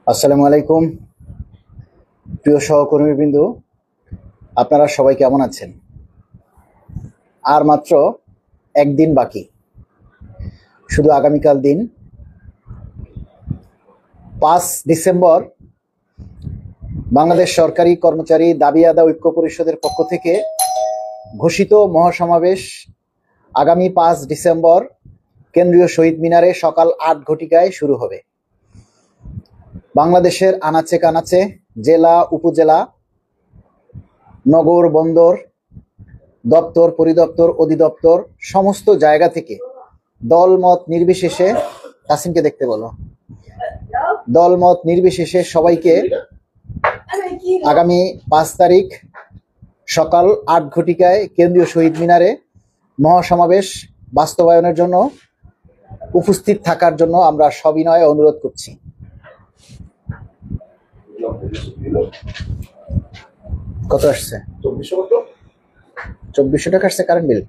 আসসালামু আলাইকুম প্রিয় সহকর্মীবৃন্দ, আপনারা সবাই কেমন আছেন? আর মাত্র একদিন বাকি, শুধু আগামীকাল দিন 5 ডিসেম্বর বাংলাদেশ সরকারি কর্মচারী দাবি আদায় ঐক্য পরিষদের পক্ষ থেকে ঘোষিত মহাসমাবেশ আগামী 5 ডিসেম্বর কেন্দ্রীয় শহীদ মিনারে সকাল 8 ঘটিকায় শুরু হবে। বাংলাদেশের আনাচে কানাচে, জেলা, উপজেলা, নগর, বন্দর, দপ্তর, পরিদপ্তর, অধিদপ্তর সমস্ত জায়গা থেকে দলমত নির্বিশেষে, তাসিমকে দেখতে বলো, দলমত নির্বিশেষে সবাইকে আগামী 5 তারিখ সকাল 8 ঘটিকায় কেন্দ্রীয় শহীদ মিনারে মহাসমাবেশ বাস্তবায়নের জন্য উপস্থিত থাকার জন্য আমরা সবিনয়ে অনুরোধ করছি। কত আসছে? 2400 টাকা আসছে কারেন্ট বিল।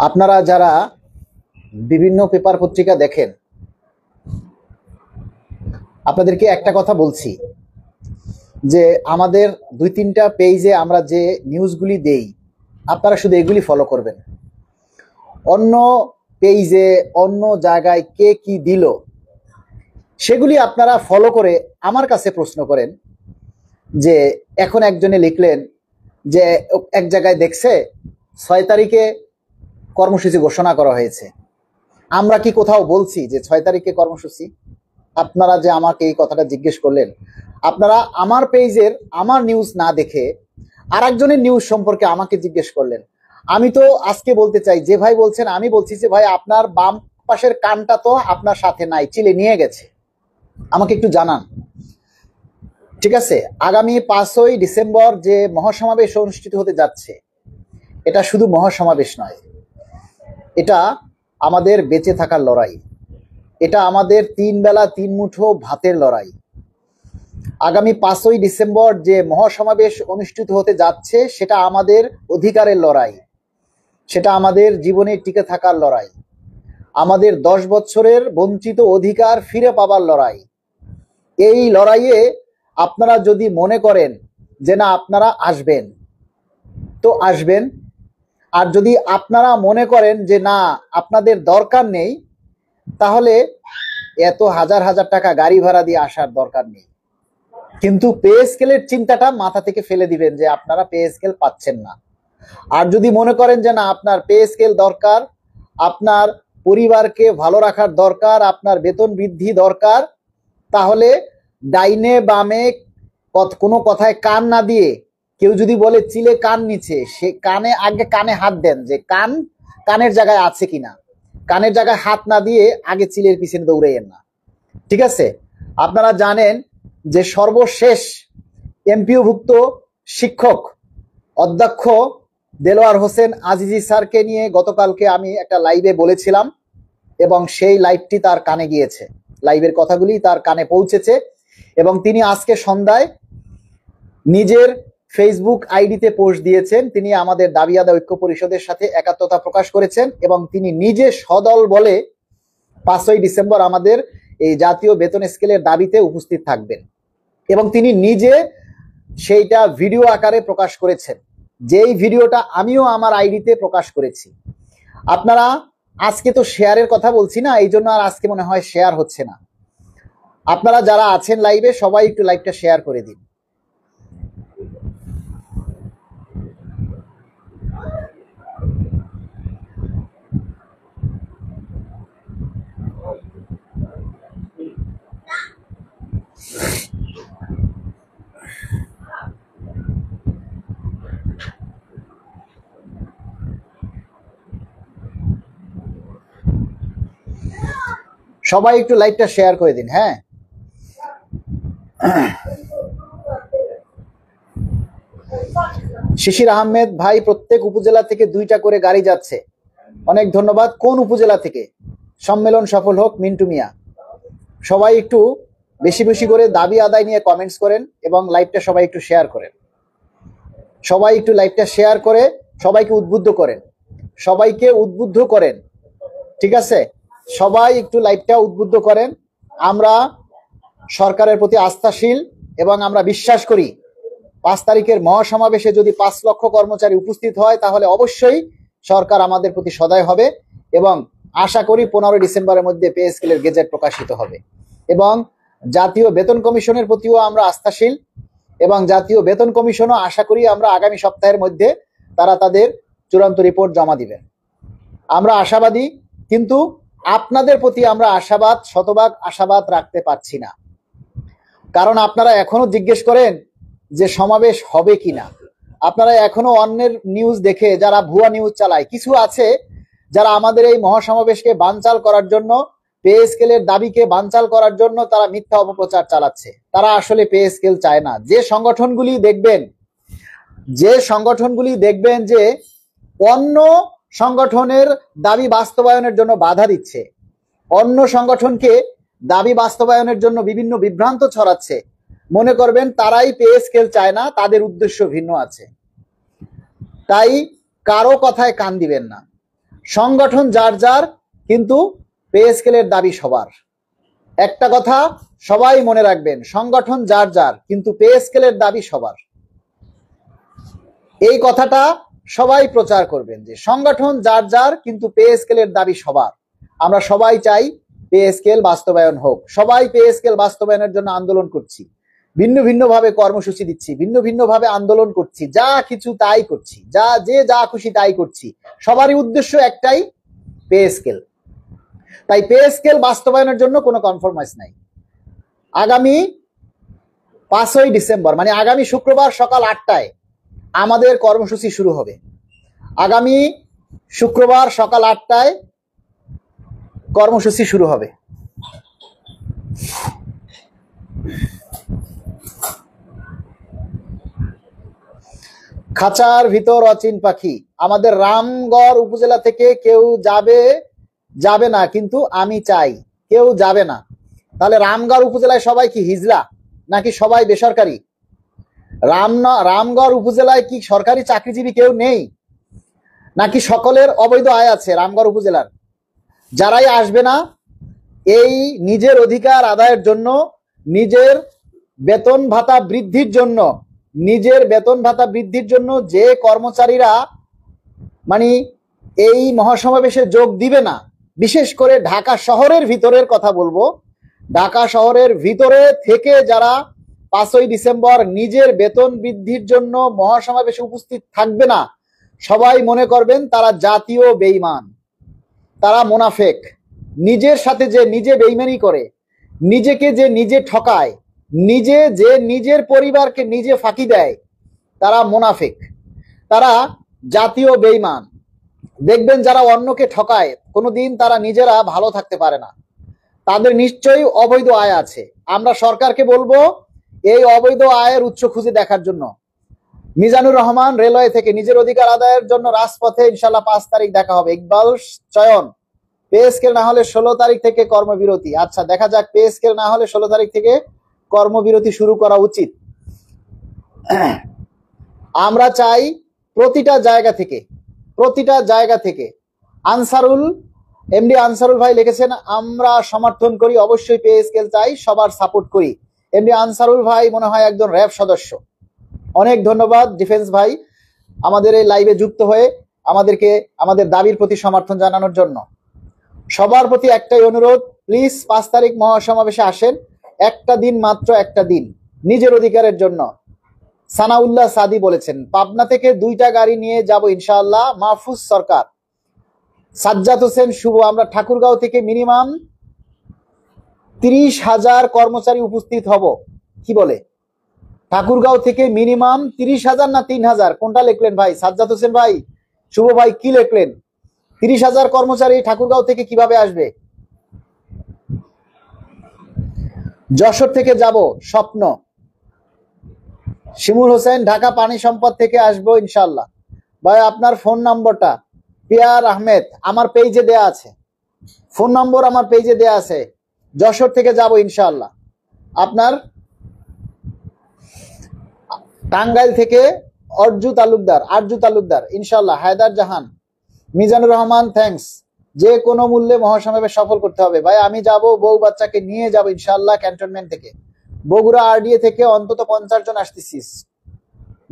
আপনারা যারা বিভিন্ন পেপার পত্রিকা দেখেন, আপনাদেরকে একটা কথা বলছি যে আমাদের 2-3টা পেজে আমরা যে নিউজগুলি দেই, আপনারা শুধু এগুলি ফলো করবেন। অন্য পেজে অন্য জায়গায় কে কি দিল সেগুলি আপনারা ফলো করে আমার কাছে প্রশ্ন করেন যে এখন একজনে লিখলেন যে এক জায়গায় দেখছে 6 তারিখে কর্মসূচি ঘোষণা করা হয়েছে। আমরা কি কোথাও বলছি যে 6 তারিখে কর্মসূচি? আপনারা যে আমাকে এই কথাটা জিজ্ঞেস করলেন, আপনারা আমার পেজের আমার নিউজ না দেখে আরেকজনের নিউজ সম্পর্কে আমাকে জিজ্ঞেস করলেন। আমি তো আজকে বলতে চাই, যে ভাই বলছেন, আমি বলছি যে ভাই আপনার বাম পাশের কানটা তো আপনার সাথে নাই, চিলে নিয়ে গেছে, আমাকে একটু জানান। ঠিক আছে, আগামী 5ই ডিসেম্বর যে মহাসমাবেশ অনুষ্ঠিত হতে যাচ্ছে, এটা শুধু মহাসমাবেশ নয়, এটা আমাদের বেঁচে থাকার লড়াই, এটা আমাদের 3 বেলা 3 মুঠো ভাতের লড়াই। আগামী 5ই ডিসেম্বর যে মহাসমাবেশ অনুষ্ঠিত হতে যাচ্ছে সেটা আমাদের অধিকারের লড়াই, সেটা আমাদের জীবনে টিকে থাকার লড়াই, আমাদের 10 বছরের বঞ্চিত অধিকার ফিরে পাবার লড়াই। এই লড়াইয়ে আপনারা যদি মনে করেন যে না আপনারা আসবেন তো আসবেন, আর যদি আপনারা মনে করেন যে না আপনাদের দরকার নেই, তাহলে এত হাজার হাজার টাকা গাড়ি ভাড়া দিয়ে আসার দরকার নেই। কিন্তু পে স্কেলের চিন্তাটা মাথা থেকে ফেলে দিবেন যে আপনারা পে স্কেল পাচ্ছেন না। আর যদি মনে করেন যে না আপনার পে স্কেল দরকার, আপনার পরিবারকে ভালো রাখার দরকার, আপনার বেতন বৃদ্ধি দরকার, তাহলে ডাইনে বামে কোনো কথায় কান না দিয়ে, কেউ যদি বলে চিলে কান নিচে, সে কানে আগে কানে হাত দেন যে কানের জায়গায় আছে কিনা। কানের জায়গায় হাত না দিয়ে আগে চিলের পিছনে দৌড়াইয়েন না। ঠিক আছে, আপনারা জানেন যে সর্বশেষ এমপিওভুক্ত শিক্ষক অধ্যক্ষ দেলোয়ার হোসেন আজিজি স্যারকে নিয়ে গতকালকে আমি একটা লাইভে বলেছিলাম, এবং সেই লাইভটি তার কানে গিয়েছে, লাইভের কথাগুলি তার কানে পৌঁছেছে, এবং তিনি আজকে সন্ধ্যায় নিজের ফেসবুক আইডিতে পোস্ট দিয়েছেন। তিনি আমাদের দাবি আদায় ঐক্য পরিষদের সাথে একাত্মতা প্রকাশ করেছেন, এবং তিনি নিজে সদল বলে 5ই ডিসেম্বর আমাদের এই জাতীয় বেতন স্কেলের দাবিতে উপস্থিত থাকবেন, এবং তিনি নিজে সেইটা ভিডিও আকারে প্রকাশ করেছেন, যেই ভিডিওটা আমিও আমার আইডিতে প্রকাশ করেছি। আপনারা আজকে তো শেয়ারের কথা বলছি না, এই জন্য আর আজকে মনে হয় শেয়ার হচ্ছে না। আপনারা যারা আছেন লাইভে সবাই একটু লাইভটা শেয়ার করে দিন। সবাই একটু লাইভটা শেয়ার করে দিন। হ্যাঁ, শিশির আহমেদ ভাই, প্রত্যেক উপজেলা থেকে 2টা করে গাড়ি যাচ্ছে, অনেক ধন্যবাদ। কোন উপজেলা থেকে? সম্মেলন সফল হোক মিন্টু মিয়া। সবাই একটু বেশি বেশি করে দাবি আদায় নিয়ে কমেন্টস করেন, এবং লাইভটা সবাই একটু শেয়ার করেন। সবাই একটু লাইভটা শেয়ার করে সবাইকে উদ্বুদ্ধ করেন, সবাইকে উদ্বুদ্ধ করেন। ঠিক আছে। সবাই একটু লাইভটা উদ্বুদ্ধ করেন। আমরা সরকারের প্রতি আস্থাশীল এবং আমরা বিশ্বাস করি 5 তারিখের মহাসমাবেশে যদি 5 লক্ষ কর্মচারী উপস্থিত হয় তাহলে অবশ্যই সরকার আমাদের প্রতি সদয় হবে এবং আশা করি 15 ডিসেম্বরের মধ্যে পে স্কেলের গেজেট প্রকাশিত হবে। এবং জাতীয় বেতন কমিশনের প্রতিও আমরা আস্থাশীল এবং জাতীয় বেতন কমিশনও আশা করি আমরা আগামী সপ্তাহের মধ্যে তারা তাদের চূড়ান্ত রিপোর্ট জমা দিবেন। আমরা আশাবাদী, কিন্তু আপনাদের প্রতি আমরা শতভাগ আশাবাদ রাখতে পারছি না। কারণ আপনারা এখনো জিজ্ঞেস করেন যে সমাবেশ হবে কিনা। আপনারা এখনো অন্যের নিউজ দেখে যারা ভুয়া নিউজ চালায়, কিছু আছে যারা আমাদের এই মহাসমাবেশকে বানচাল করার জন্য, পে স্কেলের দাবিকে বানচাল করার জন্য তারা মিথ্যা অপপ্রচার চালাচ্ছে। তারা আসলে পে স্কেল চায় না। যে সংগঠনগুলি দেখবেন যে অন্য সংগঠনের দাবি বাস্তবায়নের জন্য বাধা দিচ্ছে, অন্য সংগঠনকে দাবি বাস্তবায়নের জন্য বিভিন্ন বিভ্রান্ত ছড়াচ্ছে, মনে করবেন তারাই পে স্কেল চায় না, তাদের উদ্দেশ্য ভিন্ন আছে। তাই কারো কথায় কান দিবেন না। সংগঠন যার যার, কিন্তু পে স্কেলের দাবি সবার। একটা কথা সবাই মনে রাখবেন, সংগঠন যার যার, কিন্তু পে স্কেলের দাবি সবার। এই কথাটা সবাই প্রচার করবেন যে সংগঠন যার যার, কিন্তু পে স্কেলের দাবি সবার। আমরা সবাই চাই পে স্কেল বাস্তবায়ন হোক। সবাই পে স্কেল বাস্তবায়নের জন্য আন্দোলন করছি, ভিন্ন ভিন্ন ভাবে কর্মসূচি দিচ্ছি, ভিন্ন ভিন্ন ভাবে আন্দোলন করছি, যা কিছু তাই করছি, যা খুশি তাই করছি। সবারই উদ্দেশ্য একটাই, পে স্কেল। তাই পে স্কেল বাস্তবায়নের জন্য কোনো কনফরমাইজ নাই। আগামী 5ই ডিসেম্বর মানে আগামী শুক্রবার সকাল 8টায় আমাদের কর্মসূচি শুরু হবে। আগামী শুক্রবার সকাল 8টায় কর্মসূচি শুরু হবে। খাঁচার ভিতর অচিন পাখি। আমাদের রামগড় উপজেলা থেকে কেউ যাবে না, কিন্তু আমি চাই কেউ যাবে না। তাহলে রামগড় উপজেলায় সবাই কি হিজলা নাকি সবাই বেসরকারি? রামগড় উপজেলায় কি সরকারি চাকরিজীবী কেউ নেই নাকি সকলের অবৈধ আয় আছে রামগড় উপজেলার? যারাই আসবে না এই নিজের অধিকার আদায়ের জন্য, নিজের বেতন ভাতা বৃদ্ধির জন্য যে কর্মচারীরা মানে এই মহাসমাবেশে যোগ দিবে না, বিশেষ করে ঢাকা শহরের ভিতরের কথা বলবো, ঢাকা শহরের ভিতরে থেকে যারা 5ই ডিসেম্বর নিজের বেতন বৃদ্ধির জন্য মহাসমাবেশে উপস্থিত থাকবে না, সবাই মনে করবেন তারা জাতীয় বেঈমান, তারা মুনাফেক। নিজের সাথে যে নিজে বেঈমানি করে, নিজেকে যে নিজে ঠকায়, নিজের পরিবারকে নিজে ফাঁকি দেয়, তারা মুনাফেক, তারা জাতীয় বেঈমান। দেখবেন যারা অন্যকে ঠকায় কোনোদিন তারা নিজেরা ভালো থাকতে পারে না, তাদের নিশ্চয়ই অবৈধ আয় আছে। আমরা সরকারকে বলবো এই অবৈধ আয়ের উৎস খুঁজে দেখার জন্য। মিজানুর রহমান রেলওয়ে থেকে নিজের অধিকার আদায়ের জন্য রাজপথে ইনশাল্লাহ 5 তারিখ দেখা হবে। ইকবাল চয়ন, পে স্কেল না হলে 16 তারিখ থেকে কর্মবিরতি। আচ্ছা দেখা যাক, পে স্কেল না হলে 16 তারিখ থেকে কর্মবিরতি শুরু করা উচিত। আমরা চাই প্রতিটা জায়গা থেকে এমডি আনসারুল ভাই লিখেছেন, আমরা সমর্থন করি, অবশ্যই পে স্কেল চাই, সবার সাপোর্ট করি। এমডি আনসারুল ভাই মনে হয় একজন র্যাব সদস্য। অনেক ধন্যবাদ ডিফেন্স ভাই আমাদের এই লাইভে যুক্ত হয়ে আমাদেরকে আমাদের দাবির প্রতি সমর্থন জানানোর জন্য। সবার প্রতি একটাই অনুরোধ, প্লিজ 5 তারিখ মহাসমাবেশে আসেন। একটা দিন, মাত্র একটা দিন, নিজের অধিকারের জন্য। সানাউল্লাহ সাদি বলেছেন, পাবনা থেকে 2টা গাড়ি নিয়ে যাব ইনশাআল্লাহ। মাহফুজ সরকার, সাজ্জাদ হোসেন শুভ, আমরা ঠাকুরগাঁও থেকে মিনিমাম 30,000 কর্মচারী উপস্থিত হব। কি বলে? ঠাকুরগাঁও থেকে মিনিমাম 30,000 না 3,000? কোনটা লিখলেন ভাই? সাজ্জাদ হোসেন ভাই, শুভ ভাই কি লিখলেন? 30,000 কর্মচারী ঠাকুরগাঁও থেকে কিভাবে আসবে? যশোর থেকে যাব স্বপ্ন। শিমুল হোসেন, ঢাকা পানি সম্পদ থেকে আসবো ইনশাল্লাহ। ভাই আপনার ফোন নম্বরটা? পিয়ার আহমেদ, আমার পেজে দেয়া আছে ফোন নম্বর, আমার পেজে দেয়া আছে। যশোর থেকে যাব ইনশাল্লাহ। আপনার টাঙ্গাইল থেকে আরজু তালুকদার ইনশাল্লাহ। হায়দার জাহান, মিজানুর রহমান থ্যাঙ্কস। যে কোনো মূল্যে মহাসমাবেশ সফল করতে হবে। ভাই আমি যাব, বউ বাচ্চাকে নিয়ে যাব ইনশাআল্লাহ ক্যান্টনমেন্ট থেকে। বগুড়া আরডিএ থেকে অন্তত 50 জন আসতেছি,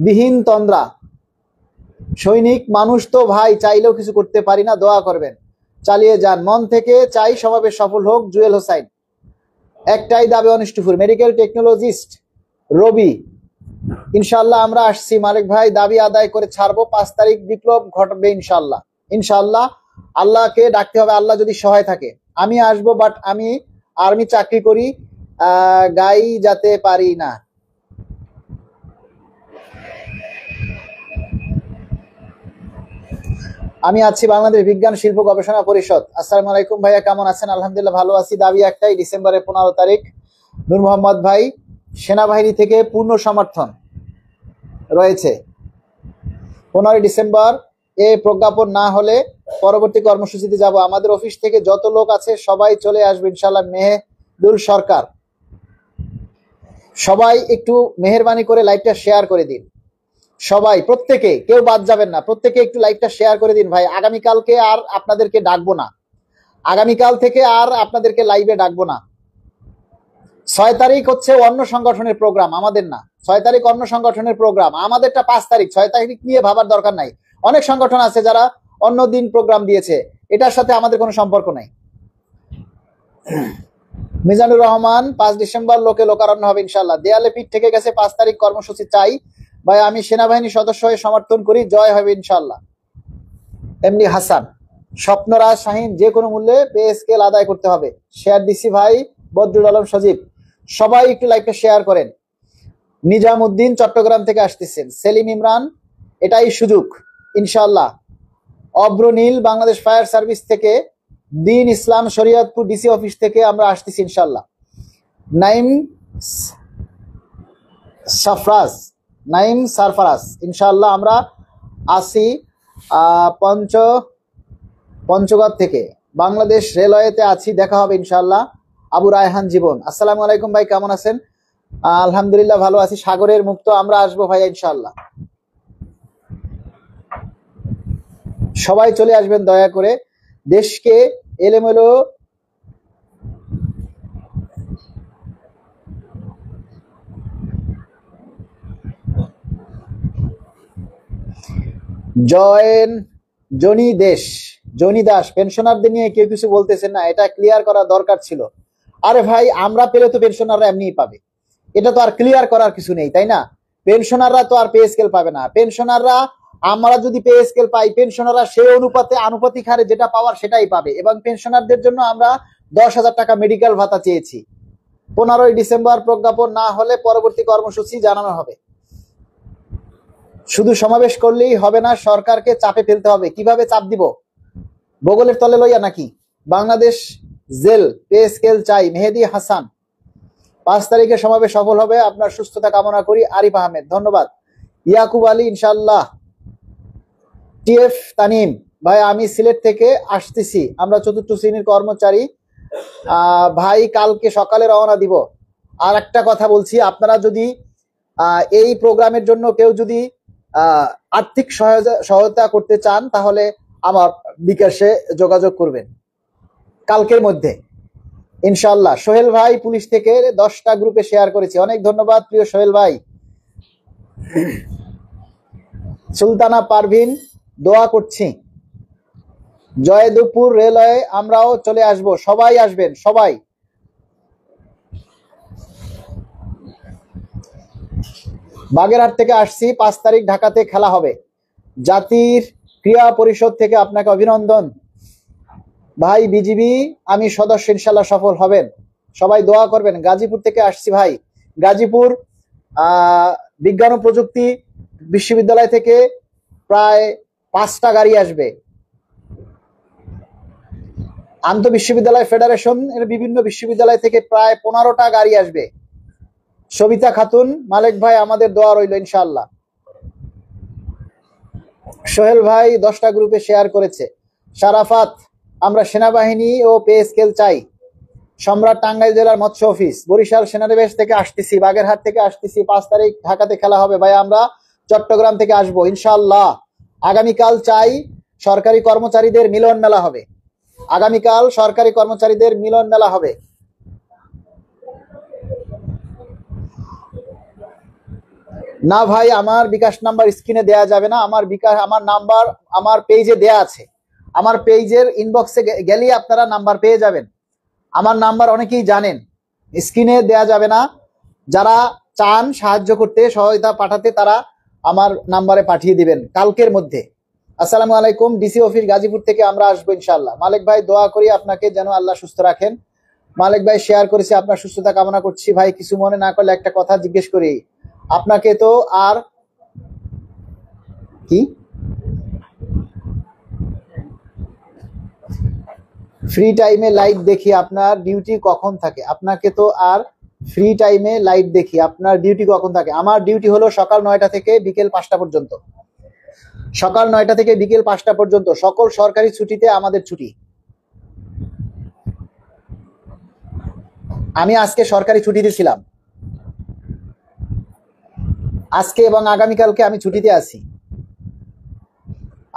বিহীন তন্দ্রা সৈনিক মানুষ তো ভাই, চাইলেও কিছু করতে পারি না, দোয়া করবেন, চালিয়ে যান, মন থেকে চাই সমাবেশ সফল হোক। জুয়েল হোসাইন। একটাই দাবি অনিষ্টপুর মেডিকেল টেকনোলজিস্ট রবি, ইনশাল্লাহ আমরা আসছি মালিক ভাই, দাবি আদায় করে ছাড়বো। 5 তারিখ বিপ্লব ঘটবে ইনশাল্লাহ। ইনশাল্লাহ আল্লাহকে ডাকতে হবে, আল্লাহ যদি সহায় থাকে আমি আসবো, বাট আমি আর্মি চাকরি করি, গাই যেতে পারি না। আমি আছি বাংলাদেশ বিজ্ঞান শিল্প গবেষণা পরিষদ। আসসালামু আলাইকুম ভাইয়া, কেমন আছেন? আলহামদুলিল্লাহ ভালো আছি। দাবি একটাই, ডিসেম্বরের 15 তারিখ। নূর মোহাম্মদ ভাই, সেনাবাহিনী থেকে পূর্ণ সমর্থন রয়েছে। 15 ডিসেম্বর এ প্রজ্ঞাপন না হলে পরবর্তী কর্মসূচিতে যাব। আমাদের অফিস থেকে যত লোক আছে সবাই চলে আসবে ইনশাআল্লাহ। মেহেদুল সরকার, সবাই একটু মেহেরবানি করে লাইভটা শেয়ার করে দিন। সবাই, প্রত্যেকে, কেউ বাদ যাবেন না, প্রত্যেকে একটু লাইভটা শেয়ার করে দিন ভাই। আগামীকালকে আর আপনাদেরকে ডাকবো না, আগামীকাল থেকে আর আপনাদেরকে লাইভে ডাকবো না। 6 তারিখ হচ্ছে অন্য সংগঠনের প্রোগ্রাম, আমাদের না। 6 তারিখ অন্য সংগঠনের প্রোগ্রাম, আমাদেরটা 5 তারিখ। 6 তারিখ নিয়ে ভাবার দরকার নাই। অনেক সংগঠন আছে যারা অন্য দিন প্রোগ্রাম দিয়েছে, এটার সাথে আমাদের কোনো সম্পর্ক নাই। মিজানুর রহমান, 5 ডিসেম্বর লোকে লোকারণ্য হবে ইনশাল্লাহ। দেয়ালে পিঠ থেকে গেছে, 5 তারিখ কর্মসূচি চাই ভাই। আমি সেনাবাহিনীর সদস্য হয়ে সমর্থন করি, জয় হবে ইনশাল্লাহ। এমনি হাসান, স্বপ্নরাজ শাহিন, যে কোনো মূল্যে পে স্কেল আদায় করতে হবে। শেয়ার দিছি ভাই। বদরুল আলম সজীব, সবাই একটু লাইভটা শেয়ার করেন। নিজামউদ্দিন চট্টগ্রাম থেকে আসতেছেন। সেলিম ইমরান, এটাই সুযোগ ইনশাল্লাহ। অব্রনীল বাংলাদেশ ফায়ার সার্ভিস থেকে। দিন ইসলাম শরিয়তপুর ডিসি অফিস থেকে আমরা আসতেছি ইনশাল্লাহ। নাইম সারফারাজ, ইনশাল্লাহ আমরা আসি পঞ্চগড় থেকে। বাংলাদেশ রেলওয়েতে আছি, দেখা হবে ইনশাল্লাহ। আবু রায়হান জীবন, আসসালামু আলাইকুম ভাই, কেমন আছেন? আলহামদুলিল্লাহ ভালো আছি। সাগরের মুক্ত, আমরা আসবো ভাইয়া ইনশাল্লাহ। সবাই চলে আসবেন দয়া করে। দেশকে এলোমেলো জনি দাস, পেনশনারদের নিয়ে কেউ কিছু বলতেছেন না, এটা ক্লিয়ার করা দরকার ছিল। আরে ভাই, আমরা পেলে তো পেনশনাররা এমনিই পাবে, এটা তো আর ক্লিয়ার করার কিছু নেই, তাই না? পেনশনাররা তো আর পে স্কেল পাবে না। পেনশনাররা, আমরা যদি পে স্কেল পাই, পেনশনাররা সেই আনুপাতিক হারে যেটা পাওয়ার সেটাই পাবে। এবং পেনশনারদের জন্য আমরা 10,000 টাকা মেডিকেল ভাতা চেয়েছি। 15 ডিসেম্বর প্রজ্ঞাপন না হলে পরবর্তী কর্মসূচি জানানো হবে। শুধু সমাবেশ করলেই হবে না, সরকারকে চাপে ফেলতে হবে। কিভাবে চাপ দিব? বগলের তলে লইয়া নাকি? বাংলাদেশ জেল পে স্কেল চাই। মেহেদি হাসান, 5 তারিখে সমাবেশ সফল হবে, আপনার সুস্থতা কামনা করি। আরিফ আহমেদ, ধন্যবাদ। ইয়াকুব আলী, ইনশাল্লাহ। টিএফ তানিম ভাই, আমি সিলেট থেকে আসতেছি, আমরা 4র্থ শ্রেণীর কর্মচারী ভাই, কালকে সকালে রওনা দিব। আর একটা কথা বলছি, আপনারা যদি এই প্রোগ্রামের জন্য কেউ যদি আর্থিক সহায়তা করতে চান তাহলে আমার বিকাশে যোগাযোগ করবেন কালকের মধ্যে ইনশাল্লাহ। সোহেল ভাই পুলিশ থেকে 10টা গ্রুপে শেয়ার করেছি, অনেক ধন্যবাদ প্রিয় সোহেল ভাই। সুলতানা পারভিন, দোয়া করছি। জয়দেবপুর রেলওয়ে আমরাও চলে আসব, সবাই আসবেন, সবাই। বাগেরহাট থেকে আসছি, 5 তারিখ ঢাকাতে খেলা হবে। জাতির ক্রীড়া পরিষদ থেকে আপনাকে অভিনন্দন ভাই। বিজিবি আমি সদস্য, ইনশাল্লাহ সফল হবেন, সবাই দোয়া করবেন। গাজীপুর থেকে আসছি ভাই। গাজীপুর বিজ্ঞান ও প্রযুক্তি বিশ্ববিদ্যালয় থেকে প্রায় 5টা গাড়ি আসবে। আন্তঃবিশ্ববিদ্যালয় ফেডারেশন এর বিভিন্ন বিশ্ববিদ্যালয় থেকে প্রায় 15টা গাড়ি আসবে। সবিতা খাতুন, মালিক ভাই আমাদের দোয়া রইল ইনশাআল্লাহ। সোহেল ভাই 10টা গ্রুপে শেয়ার করেছে। শারাফাত, আমরা সেনাবাহিনী ও পে স্কেল চাই। সম্রাট, টাঙ্গাইল জেলার মৎস্য অফিস। বরিশাল সেনানিবাস থেকে আসতেছি, বাগেরহাট থেকে আসতেছি, 5 তারিখ ঢাকাতে খেলা হবে ভাই, আমরা চট্টগ্রাম থেকে আসবো ইনশাআল্লাহ। আগামীকাল চাই সরকারি কর্মচারীদের মিলন মেলা হবে। আগামীকাল সরকারি কর্মচারীদের মিলন মেলা হবে। না ভাই, আমার বিকাশ নাম্বার স্ক্রিনে দেয়া যাবে না। আমার নাম্বার আমার পেজে দেয়া আছে। আমার পেজের ইনবক্সে গেলেই আপনারা নাম্বার পেয়ে যাবেন। আমার নাম্বার অনেকেই জানেন, স্ক্রিনে দেয়া যাবে না। যারা চান সাহায্য করতে, সহায়তা পাঠাতে, তারা আমার নাম্বারে পাঠিয়ে দিবেন কালকের মধ্যে। আসসালামু আলাইকুম। ডিসি অফিস গাজীপুর থেকে আমরা আসবো ইনশাআল্লাহ। মালিক ভাই, দোয়া করি আপনাকে যেন আল্লাহ সুস্থ রাখেন। মালিক ভাই শেয়ার করেছি, আপনার সুস্থতা কামনা করছি। ভাই কিছু মনে না করলে একটা কথা জিজ্ঞেস করি, আপনাকে তো আর কি ফ্রি টাইমে লাইভ দেখি, আপনার ডিউটি কখন থাকে? আপনাকে তো আর ফ্রি টাইমে লাইভ দেখি, আপনার ডিউটি কখন থাকে? আমার ডিউটি হলো সকাল 9টা থেকে বিকেল 5টা পর্যন্ত। সকাল 9টা থেকে বিকেল 5টা পর্যন্ত। সকল সরকারি ছুটিতে আমাদের ছুটি। আমি আজকে সরকারি ছুটিতে ছিলাম, আজকে এবং আগামীকালকে আমি ছুটিতে আছি।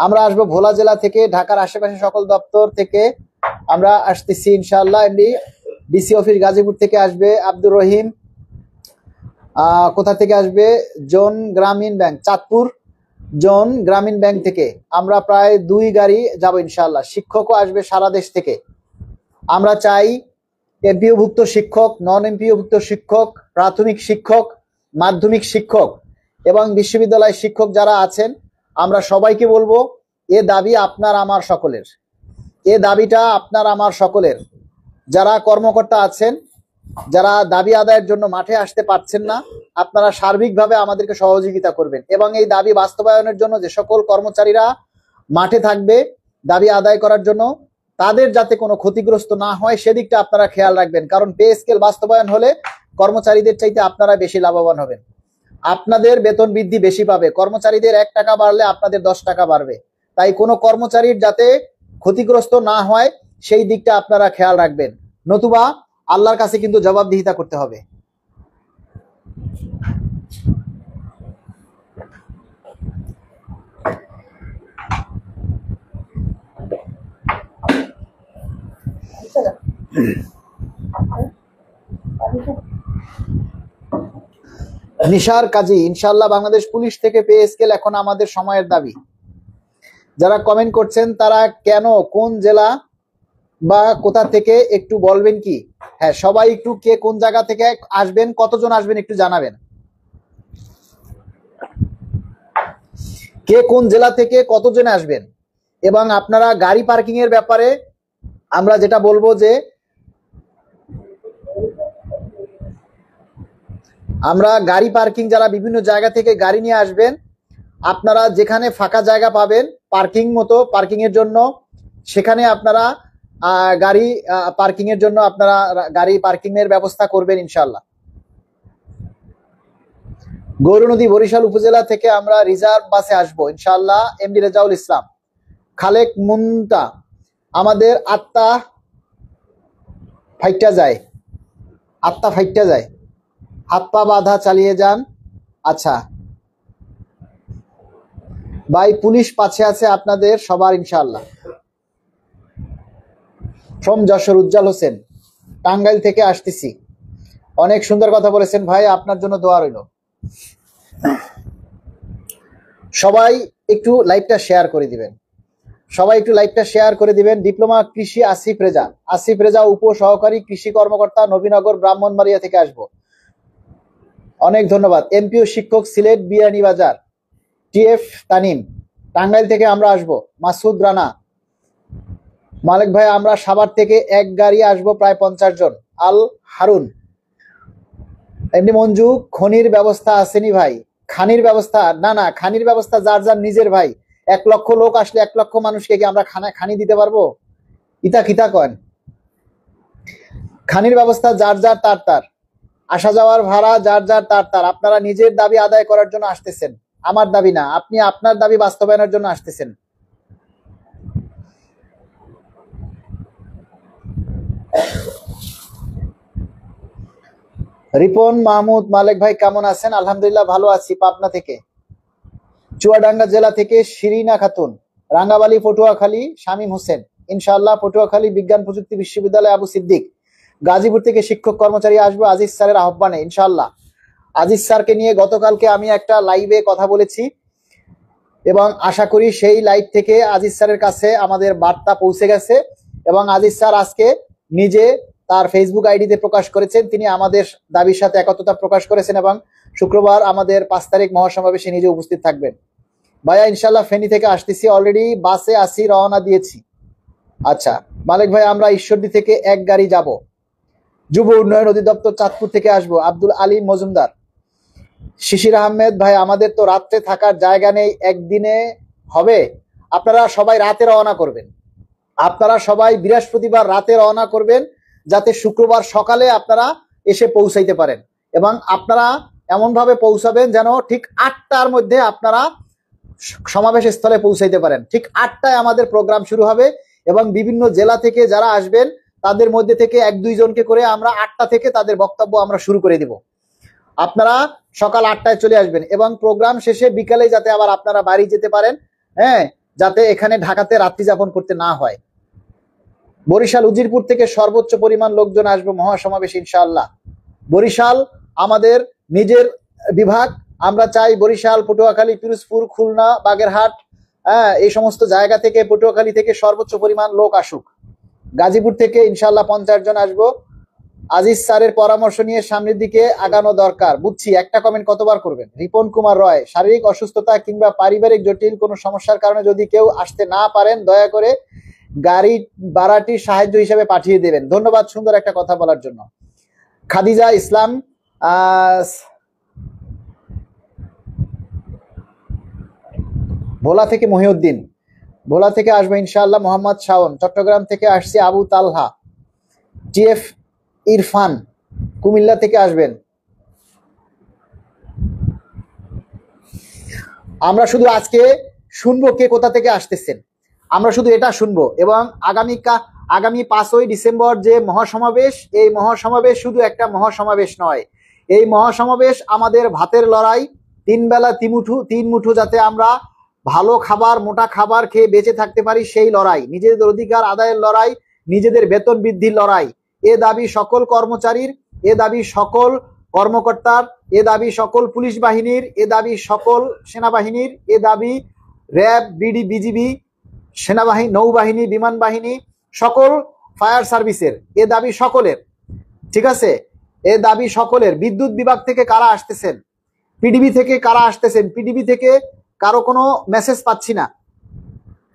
আমরা আসবো ভোলা জেলা থেকে, ঢাকার আশেপাশে সকল দপ্তর থেকে আমরা আসতেছি ইনশাআল্লাহ। এমনি ডিসি অফিস গাজীপুর থেকে আসবে আব্দুর রহিম। কোথা থেকে আসবে? জোন গ্রামীণ ব্যাংক, চাঁদপুর জোন গ্রামীণ ব্যাংক থেকে আমরা প্রায় 2 গাড়ি যাব ইনশাআল্লাহ। শিক্ষকও আসবে সারা দেশ থেকে। আমরা চাই এমপিওভুক্ত শিক্ষক, নন এমপিওভুক্ত শিক্ষক, প্রাথমিক শিক্ষক, মাধ্যমিক শিক্ষক এবং বিশ্ববিদ্যালয় শিক্ষক যারা আছেন, আমরা সবাইকে বলবো এ দাবি আপনার আমার সকলের। এ দাবিটা আপনার আমার সকলের। যারা কর্মকর্তা আছেন, যারা দাবি আদায়ের জন্য মাঠে আসতে পারছেন না, আপনারা সার্বিকভাবে আমাদেরকে সহযোগিতা করবেন এবং এই দাবি বাস্তবায়নের জন্য যে সকল কর্মচারীরা মাঠে থাকবে দাবি আদায় করার জন্য, তাদের যাতে কোনো ক্ষতিগ্রস্ত না হয় সেদিকটা আপনারা খেয়াল রাখবেন। কারণ পে স্কেল বাস্তবায়ন হলে কর্মচারীদের চাইতে আপনারা বেশি লাভবান হবেন। আপনাদের বেতন বৃদ্ধি বেশি পাবে। কর্মচারীদের 1 টাকা বাড়লে আপনাদের 10 টাকা বাড়বে। তাই কোনো কর্মচারীর যাতে ক্ষতিগ্রস্ত না হয় সেই দিকটা আপনারা খেয়াল রাখবেন, নতুবা আল্লাহর কাছে কিন্তু জবাবদিহিতা করতে হবে। নিশার কাজী, ইনশাআল্লাহ বাংলাদেশ পুলিশ থেকে পে স্কেল এখন আমাদের সময়ের দাবি। যারা কমেন্ট করছেন তারা কেন, কোন জেলা বা কোথা থেকে একটু বলবেন কি? হ্যাঁ, সবাই একটু কে কোন জায়গা থেকে আসবেন, কতজন আসবেন একটু জানাবেন। কে কোন জেলা থেকে কতজন আসবেন। এবং আপনারা গাড়ি পার্কিং এর ব্যাপারে আমরা যেটা বলবো যে আমরা গাড়ি পার্কিং, যারা বিভিন্ন জায়গা থেকে গাড়ি নিয়ে আসবেন, আপনারা যেখানে ফাঁকা জায়গা পাবেন পার্কিং মতো, পার্কিং এর জন্য সেখানে আপনারা গাড়ি পার্কিং এর জন্য আপনারা গাড়ি পার্কিং এর ব্যবস্থা করবেন ইনশাআল্লাহ। গৌরনদী বরিশাল উপজেলা থেকে আমরা রিজার্ভ বাসে আসবো ইনশাআল্লাহ। এমডি রেজাউল ইসলাম, খালেক মুন্তা, আমাদের আত্মা ফাইটটা যায়, আত্মা ফাইটটা যায়, হাত পা বাঁধা চালিয়ে যান। আচ্ছা ভাই, পুলিশ পাশে আছে আপনাদের সবার ইনশাআল্লাহ। ফ্রম যশোর, উজ্জ্বল হোসেন, টাঙ্গাইল থেকে আসতেছি। অনেক সুন্দর কথা বলেছেন ভাই, আপনার জন্য দোয়া রইল। সবাই একটু লাইভটা শেয়ার করে দিবেন, সবাই একটু লাইভটা শেয়ার করে দিবেন। ডিপ্লোমা কৃষি আসিফ রেজা, আসিফ রেজা উপ সহকারী কৃষি কর্মকর্তা, নবীনগর ব্রাহ্মণবাড়িয়া থেকে আসবো। অনেক ধন্যবাদ। এমপিও শিক্ষক সিলেট বিয়ানীবাজার, টিএফ তানিম, টাঙ্গাইল থেকে আমরা আসবো। মাসুদ রানা, মালিক ভাই আমরা সাভার থেকে 1 গাড়ি আসবো, প্রায় 50 জন। আল হারুন, এমনি মঞ্জু, খনির ব্যবস্থা আসেনি ভাই? খানির ব্যবস্থা না, না খানির ব্যবস্থা যার যার নিজের ভাই। 1 লক্ষ লোক আসলে 1 লক্ষ মানুষকে কি আমরা খানি দিতে পারবো? ইতা খিতা কন। খানির ব্যবস্থা যার যার তার তার, আসা যাওয়ার ভাড়া যার যার তার তার। আপনারা নিজের দাবি আদায় করার জন্য আসতেছেন, আমার দাবি না। আপনি আপনার দাবি বাস্তবায়নের জন্য আসতেছেন। রিপন মাহমুদ, মালিক ভাই কেমন আছেন? আলহামদুলিল্লাহ ভালো আছি। পাবনা থেকে, চুয়াডাঙ্গা জেলা থেকে শিরিনা খাতুন, রাঙ্গাবালি পটুয়াখালী শামীম হোসেন, ইনশাআল্লাহ পটুয়াখালী বিজ্ঞান প্রযুক্তি বিশ্ববিদ্যালয় আবু সিদ্দিক। গাজীপুর থেকে শিক্ষক কর্মচারী আসবো আজিজ স্যারের আহ্বানে ইনশাআল্লাহ। আজিজ স্যারকে নিয়ে গতকালকে আমি একটা লাইভে কথা বলেছি এবং আশা করি সেই লাইভ থেকে আজিজ স্যারের কাছে আমাদের বার্তা পৌঁছে গেছে এবং আজিজ স্যার আজকে নিজে তার ফেসবুক আইডিতে প্রকাশ করেছেন তিনি আমাদের দাবির সাথে একত্রতা প্রকাশ করেছেন এবং শুক্রবার আমাদের 5 তারিখ মহাসমাবেশে নিজে উপস্থিত থাকবেন। ভাইয়া ইনশাল্লাহ ফেনী থেকে আসতেছি, অলরেডি বাসে আসি, রওনা দিয়েছি। আচ্ছা মালিক ভাই, আমরা ঈশ্বরদী থেকে এক গাড়ি যাব। যুব উন্নয়ন অধিদপ্তর চাঁদপুর থেকে আসবো, আব্দুল আলী মজুমদার। শিশির আহমেদ ভাই, আমাদের তো রাত্রে থাকার জায়গা নেই, একদিনে হবে? আপনারা সবাই রাতে রওনা করবেন, আপনারা সবাই বৃহস্পতিবার রাতে রওনা করবেন যাতে শুক্রবার সকালে আপনারা এসে পৌঁছাইতে পারেন এবং আপনারা এমন ভাবে পৌঁছাবেন যেন ঠিক 8টার মধ্যে আপনারা সমাবেশ স্থলে পৌঁছাইতে পারেন। ঠিক 8টায় আমাদের প্রোগ্রাম শুরু হবে এবং বিভিন্ন জেলা থেকে যারা আসবেন তাদের মধ্যে থেকে 1-2 জনকে করে আমরা 8টা থেকে তাদের বক্তব্য আমরা শুরু করে দিব। আপনারা সকাল 8টায় চলে আসবেন এবং প্রোগ্রাম শেষে বিকালে যাতে আবার আপনারা বাড়ি যেতে পারেন, হ্যাঁ, যাতে এখানে ঢাকাতে রাত্রি যাপন করতে না হয়। বরিশাল উজিরপুর থেকে সর্বোচ্চ পরিমাণ লোকজন আসবে মহাসমাবেশ ইনশাআল্লাহ। বরিশাল আমাদের নিজের বিভাগ, আমরা চাই বরিশাল, পটুয়াখালী, পিরোজপুর, খুলনা, বাগেরহাট, হ্যাঁ, এই সমস্ত জায়গা থেকে, পটুয়াখালী থেকে সর্বোচ্চ পরিমাণ লোক আসুক। গাজীপুর থেকে ইনশাআল্লাহ 50 জন আসবো। আজিজ স্যারের পরামর্শ নিয়ে সামনের দিকে আগানো দরকার। বুঝছি, একটা কমেন্ট কতবার করবেন? রিপন কুমার রয়, শারীরিক অসুস্থতা কিংবা পারিবারিক জটিল কোনো সমস্যার কারণে যদি কেউ আসতে না পারেন দয়া করে গাড়ি ভাড়াটি সাহায্য হিসেবে পাঠিয়ে দেবেন। ধন্যবাদ সুন্দর একটা কথা বলার জন্য। খাদিজা ইসলাম, ভোলা থেকে মহিউদ্দিন, ভোলা থেকে আসবে ইনশাআল্লাহ। মোহাম্মদ শাওন, চট্টগ্রাম থেকে আসছে আবু তালহা। টিএফ ইরফান, কুমিল্লা থেকে আসবেন। আমরা শুধু আজকে শুনবো কে কোথা থেকে আসতেছেন, আমরা শুধু এটা শুনবো এবং আগামী 5ই ডিসেম্বর যে মহাসমাবেশ, এই মহাসমাবেশ শুধু একটা মহাসমাবেশ নয়, এই মহাসমাবেশ আমাদের ভাতের লড়াই, 3 বেলা 3 মুঠো যাতে আমরা ভালো খাবার, মোটা খাবার খেয়ে বেঁচে থাকতে পারি, সেই লড়াই, নিজেদের অধিকার আদায়ের লড়াই, নিজেদের বেতন বৃদ্ধির লড়াই। এ দাবি সকল কর্মচারীর, এ দাবি সকল কর্মকর্তার, এ দাবি সকল পুলিশ বাহিনীর, এ দাবি সকল সেনাবাহিনীর, এ দাবি র্যাব, বিডি, বিজিবি, সেনাবাহিনী, নৌবাহিনী, বিমান বাহিনী, সকল ফায়ার সার্ভিসের, এ দাবি সকলের। ঠিক আছে, এ দাবি সকলের। বিদ্যুৎ বিভাগ থেকে কারা আসতেছেন, পিডিবি থেকে কারা আসতেছেন, পিডিবি থেকে কারো কোনো মেসেজ পাচ্ছি না।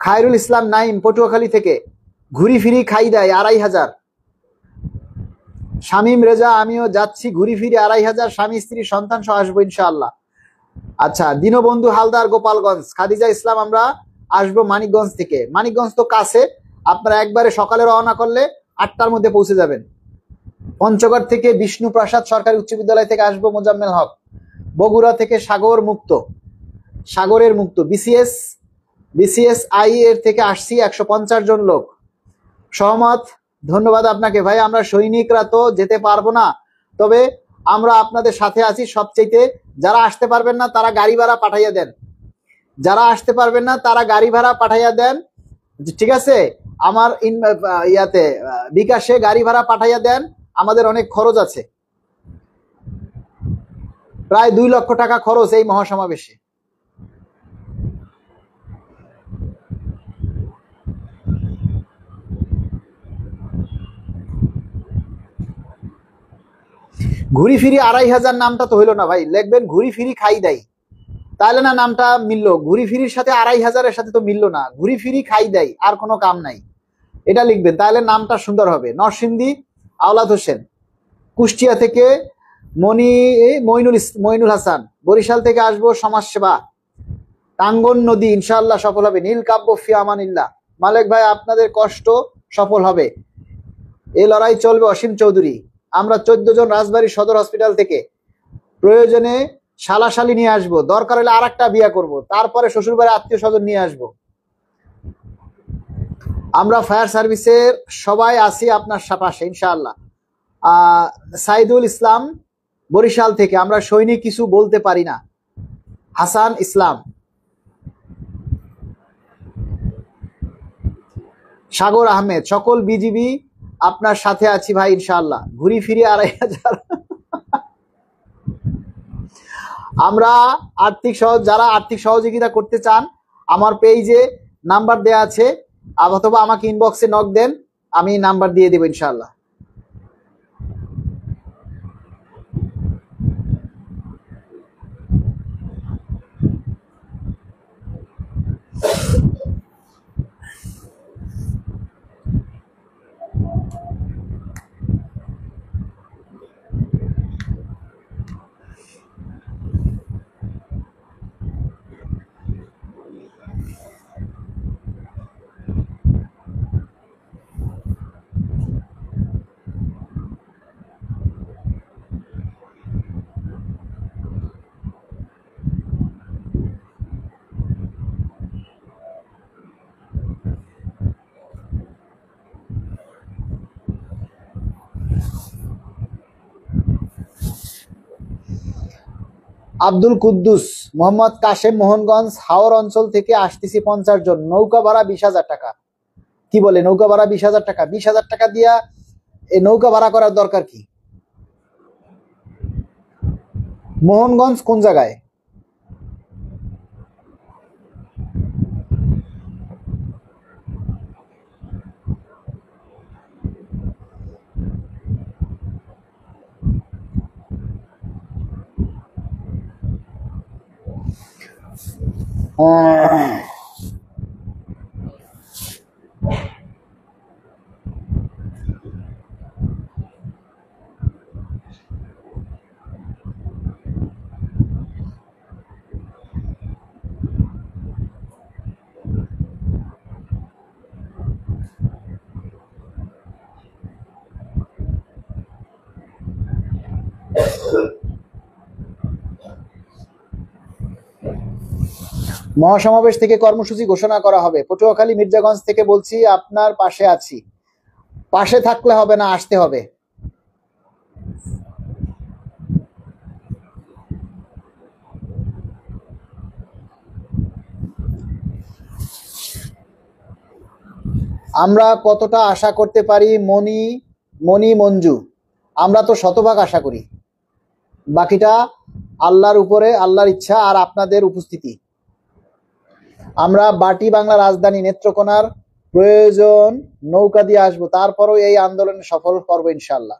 খায়রুল ইসলাম নাইম, পটুয়াখালী থেকে, ঘুরি ফিরি খাই দেয় 2500। শামীম রেজা, আমিও যাচ্ছি ঘুরি ফিরি 2500, স্বামী স্ত্রী সন্তান সহ আসবো ইনশাআল্লাহ। আচ্ছা, দীনবন্ধু হালদার, গোপালগঞ্জ। খাদিজা ইসলাম, আমরা আসবো মানিকগঞ্জ থেকে। মানিকগঞ্জ তো কাছে, আপনারা একবারে সকালে রওনা করলে 8টার মধ্যে পৌঁছে যাবেন। পঞ্চগড় থেকে বিষ্ণু প্রসাদ সরকারি উচ্চ বিদ্যালয় থেকে আসবো মোজাম্মেল হক। বগুড়া থেকে সাগরের মুক্ত, বিসিএস আই এর থেকে আসছি 150 জন লোক। সহমত, ধন্যবাদ আপনাকে ভাই। আমরা সৈনিকরা তো যেতে পারবো না, তবে আমরা আপনাদের সাথে আছি সবচেয়ে। যারা আসতে পারবেন না তারা গাড়ি ভাড়া পাঠাইয়া দেন, যারা আসতে পারবেন না তারা গাড়ি ভাড়া পাঠাইয়া দেন, ঠিক আছে? আমার বিকাশে গাড়ি ভাড়া পাঠাইয়া দেন, আমাদের অনেক খরচ আছে, প্রায় 2 লক্ষ টাকা খরচ এই মহাসমাবেশে। ঘুরি ফিরি 2500 নামটা তো হইলো না ভাই, লিখবেন ঘুরি ফিরি খাই দেয়, তাহলে না নামটা মিললো। ঘুরি ফিরির সাথে 2500-এর সাথে তো মিললো না, ঘুরি ফিরি খাই দেয়, আর কোনো কাম নাই, এটা লিখবেন, তাহলে নামটা সুন্দর হবে। নরসিংদী আওলাদ হোসেন, কুষ্টিয়া থেকে মইনুল হাসান, বরিশাল থেকে আসবো সমাজসেবা, টাঙ্গন নদী ইনশাআল্লাহ সফল হবে। নীল কাব্য ফি আমানিল্লাহ, মালিক ভাই আপনাদের কষ্ট সফল হবে, এই লড়াই চলবে। অসীম চৌধুরী, আমরা 14 জন রাজবাড়ী সদর হসপিটাল থেকে, প্রয়োজনে শালাশালি নিয়ে আসবো, দরকার হলে আর একটা বিয়ে করবো, তারপরে শ্বশুরবাড়ি আত্মীয় স্বজন নিয়ে আসবো। আমরা ফায়ার সার্ভিসের সবাই আছি আপনার পাশে ইনশাআল্লাহ। সাইদুল ইসলাম, বরিশাল থেকে, আমরা সৈনিক কিছু বলতে পারি না। হাসান ইসলাম, সাগর আহমেদ, সকল বিজিবি আপনার সাথে আছি ভাই ইনশাআল্লাহ। ঘুরি ফিরি 2500। আমরা যারা আর্থিক সহযোগিতা করতে চান আমার পেজে নাম্বার দেয়া আছে, অথবা আমাকে ইনবক্সে নক দেন, আমি নাম্বার দিয়ে দেব ইনশাআল্লাহ। আব্দুল কুদ্দুস, মোহাম্মদ কাশেম, মোহনগঞ্জ হাওর অঞ্চল থেকে আসতেছি 50 জন, নৌকা ভাড়া 20,000 টাকা। কি বলে নৌকা ভাড়া 20,000 টাকা? 20,000 টাকা দিয়া এই নৌকা ভাড়া করার দরকার কি? মোহনগঞ্জ কোন জায়গায়? মহাসমাবেশ থেকে কর্মসূচি ঘোষণা করা হবে। পটুয়াখালী মির্জাগঞ্জ থেকে বলছি, আপনার পাশে আছি। পাশে থাকলে হবে না, আসতে হবে। আমরা কতটা আশা করতে পারি? মঞ্জু, আমরা তো শতভাগ আশা করি, বাকিটা আল্লাহর উপরে, আল্লাহর ইচ্ছা আর আপনাদের উপস্থিতি। আমরা বাটি বাংলা রাজধানী নেত্রকোনার প্রয়োজন নৌকা দিয়ে আসবো, তারপরও এই আন্দোলনে সফল করবো ইনশাল্লাহ।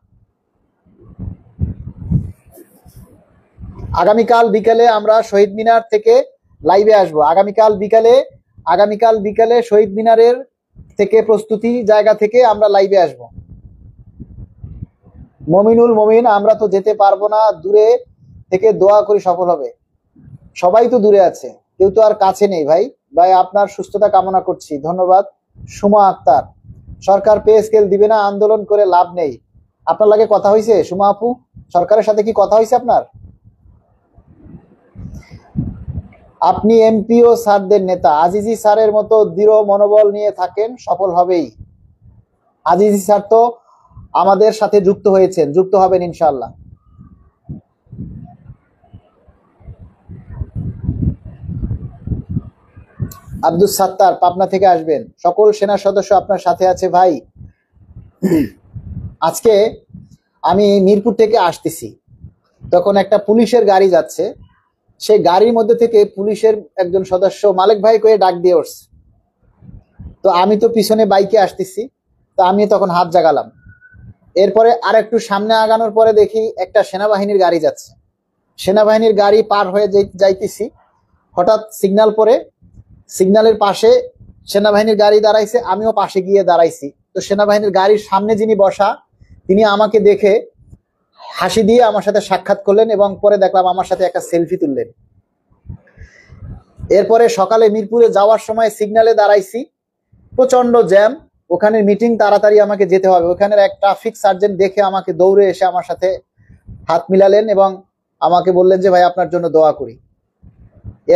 আগামীকাল বিকালে আমরা শহীদ মিনার থেকে লাইভে আসবো। আগামীকাল বিকালে শহীদ মিনারের থেকে প্রস্তুতি জায়গা থেকে আমরা লাইভে আসবো। মমিনুল মমিন, আমরা তো যেতে পারবো না, দূরে থেকে দোয়া করি সফল হবে। সবাই তো দূরে আছে, কেউ তো আর কাছে নেই। ভাই আপনার সুস্থতা কামনা করছি, ধন্যবাদ। সুমা আক্তার, সরকার পে স্কেল দিবে না, আন্দোলন করে লাভ নেই। আপনার লাগে কথা হয়েছে সুমা আপু? সরকারের সাথে কি কথা হয়েছে আপনার? আপনি এমপি ও স্যারদের নেতা, আজিজি স্যারের মতো দৃঢ় মনোবল নিয়ে থাকেন, সফল হবেই। আজিজি স্যার তো আমাদের সাথে যুক্ত হয়েছেন, যুক্ত হবেন ইনশাআল্লাহ। আব্দুল সাত্তার, পাবনা থেকে আসবেন। সকল সেনা সদস্য আপনার সাথে আছে ভাই। আজকে আমি মিরপুর থেকে আসতেছি, তখন একটা পুলিশের গাড়ি যাচ্ছে, সেই গাড়ির মধ্যে থেকে পুলিশের একজন সদস্য মালিক ভাই করে ডাক দিয়ে উঠছে। তো আমি তো পিছনে বাইকে আসতেছি, তো আমি তখন হাত জাগালাম। এরপরে আর একটু সামনে আগানোর পরে দেখি একটা সেনাবাহিনীর গাড়ি যাচ্ছে। সেনাবাহিনীর গাড়ি পার হয়ে যাইতেছি, হঠাৎ সিগন্যাল পরে, সিগন্যালের পাশে সেনাবাহিনীর গাড়ি দাঁড়াইছে, আমিও পাশে গিয়ে দাঁড়াইছি। তো সেনাবাহিনীর গাড়ির সামনে যিনি বসা, তিনি আমাকে দেখে হাসি দিয়ে আমার সাথে সাক্ষাৎ করলেন এবং পরে দেখলাম আমার সাথে একটা সেলফি তুললেন। এরপরে সকালে মিরপুরে যাওয়ার সময় সিগন্যালে দাঁড়াইছি, প্রচন্ড জ্যাম, ওখানে মিটিং, তাড়াতাড়ি আমাকে যেতে হবে। ওখানের এক ট্রাফিক সার্জেন্ট দেখে আমাকে দৌড়ে এসে আমার সাথে হাত মিলালেন এবং আমাকে বললেন যে ভাই আপনার জন্য দোয়া করি।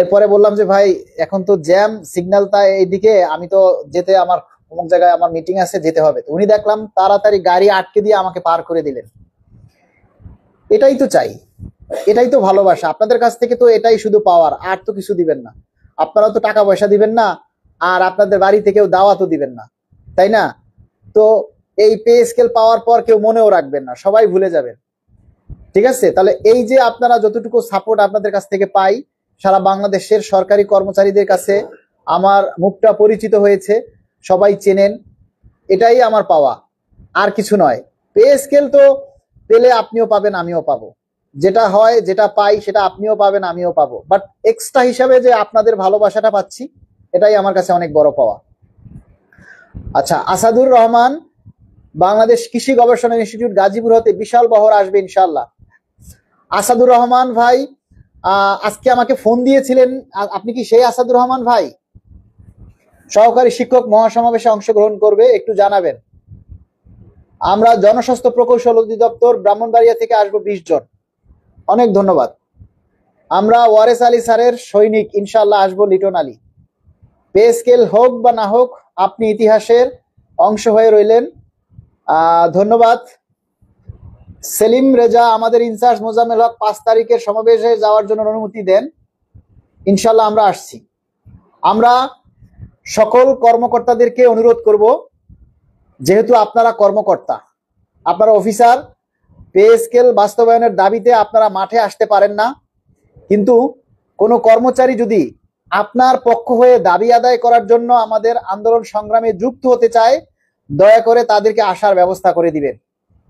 এরপরে বললাম যে ভাই এখন তো জ্যাম, সিগন্যালটা এইদিকে, আমি তো যেতে, আমার অমুক জায়গায় আমার মিটিং আছে, যেতে হবে। উনি দেখলাম তাড়াতাড়ি গাড়ি আটকে দিয়ে আমাকে পার করে দিলেন। এটাই তো চাই, এটাই তো ভালোবাসা। আপনাদের কাছ থেকে তো এটাই শুধু পাওয়ার, আর তো কিছু দিবেন না। আপনারাও তো টাকা পয়সা দিবেন না, আর আপনাদের বাড়ি থেকেও দাওয়াতও দিবেন না। তাই না? তো এই পে স্কেল পাওয়ার পর কেউ মনেও রাখবেন না, সবাই ভুলে যাবেন। ঠিক আছে, তাহলে এই যে আপনারা যতটুকু সাপোর্ট আপনাদের কাছ থেকে পাই, সারা বাংলাদেশের সরকারি কর্মচারীদের কাছে আমার মুখটা পরিচিত হয়েছে, সবাই চেনেন, এটাই আমার পাওয়া, আর কিছু নয়। পে স্কেল তো পেলে আপনিও পাবেন, আমিও পাবো, যেটা হয় যেটা পাই সেটা আপনিও পাবেন, আমিও পাবো, বাট এক্সট্রা হিসাবে যে আপনাদের ভালোবাসাটা পাচ্ছি, এটাই আমার কাছে অনেক বড় পাওয়া। আচ্ছা, আসাদুর রহমান, বাংলাদেশ কৃষি গবেষণা ইনস্টিটিউট গাজীপুর হতে বিশাল বহর আসবে ইনশাল্লাহ। আসাদুর রহমান ভাই আজকে আমাকে ফোন দিয়েছিলেন, আপনি কি সেই আসাদুর রহমান ভাই? সহকারী শিক্ষক মহাসমাবেশে অংশগ্রহণ করবে, একটু জানাবেন। আমরা জনস্বাস্থ্য প্রকৌশল অধিদপ্তর ব্রাহ্মণবাড়িয়া থেকে আসবো 20 জন। অনেক ধন্যবাদ। আমরা ওয়ারেস আলী স্যারের সৈনিক, ইনশাল্লাহ আসবো লিটন আলী। পে স্কেল হোক বা না হোক, আপনি ইতিহাসের অংশ হয়ে রইলেন। ধন্যবাদ। সেলিম রেজা, আমাদের ইনচার্জ মোজাম্মেল হক 5 তারিখের সমাবেশে যাওয়ার জন্য অনুমতি দেন, ইনশাল্লাহ আমরা আসছি। আমরা সকল কর্মকর্তাদেরকে অনুরোধ করব, যেহেতু আপনারা কর্মকর্তা, আপনারা অফিসার, পে স্কেল বাস্তবায়নের দাবিতে আপনারা মাঠে আসতে পারেন না, কিন্তু কোনো কর্মচারী যদি আপনার পক্ষ হয়ে দাবি আদায় করার জন্য আমাদের আন্দোলন সংগ্রামে যুক্ত হতে চায়, দয়া করে তাদেরকে আসার ব্যবস্থা করে দিবেন,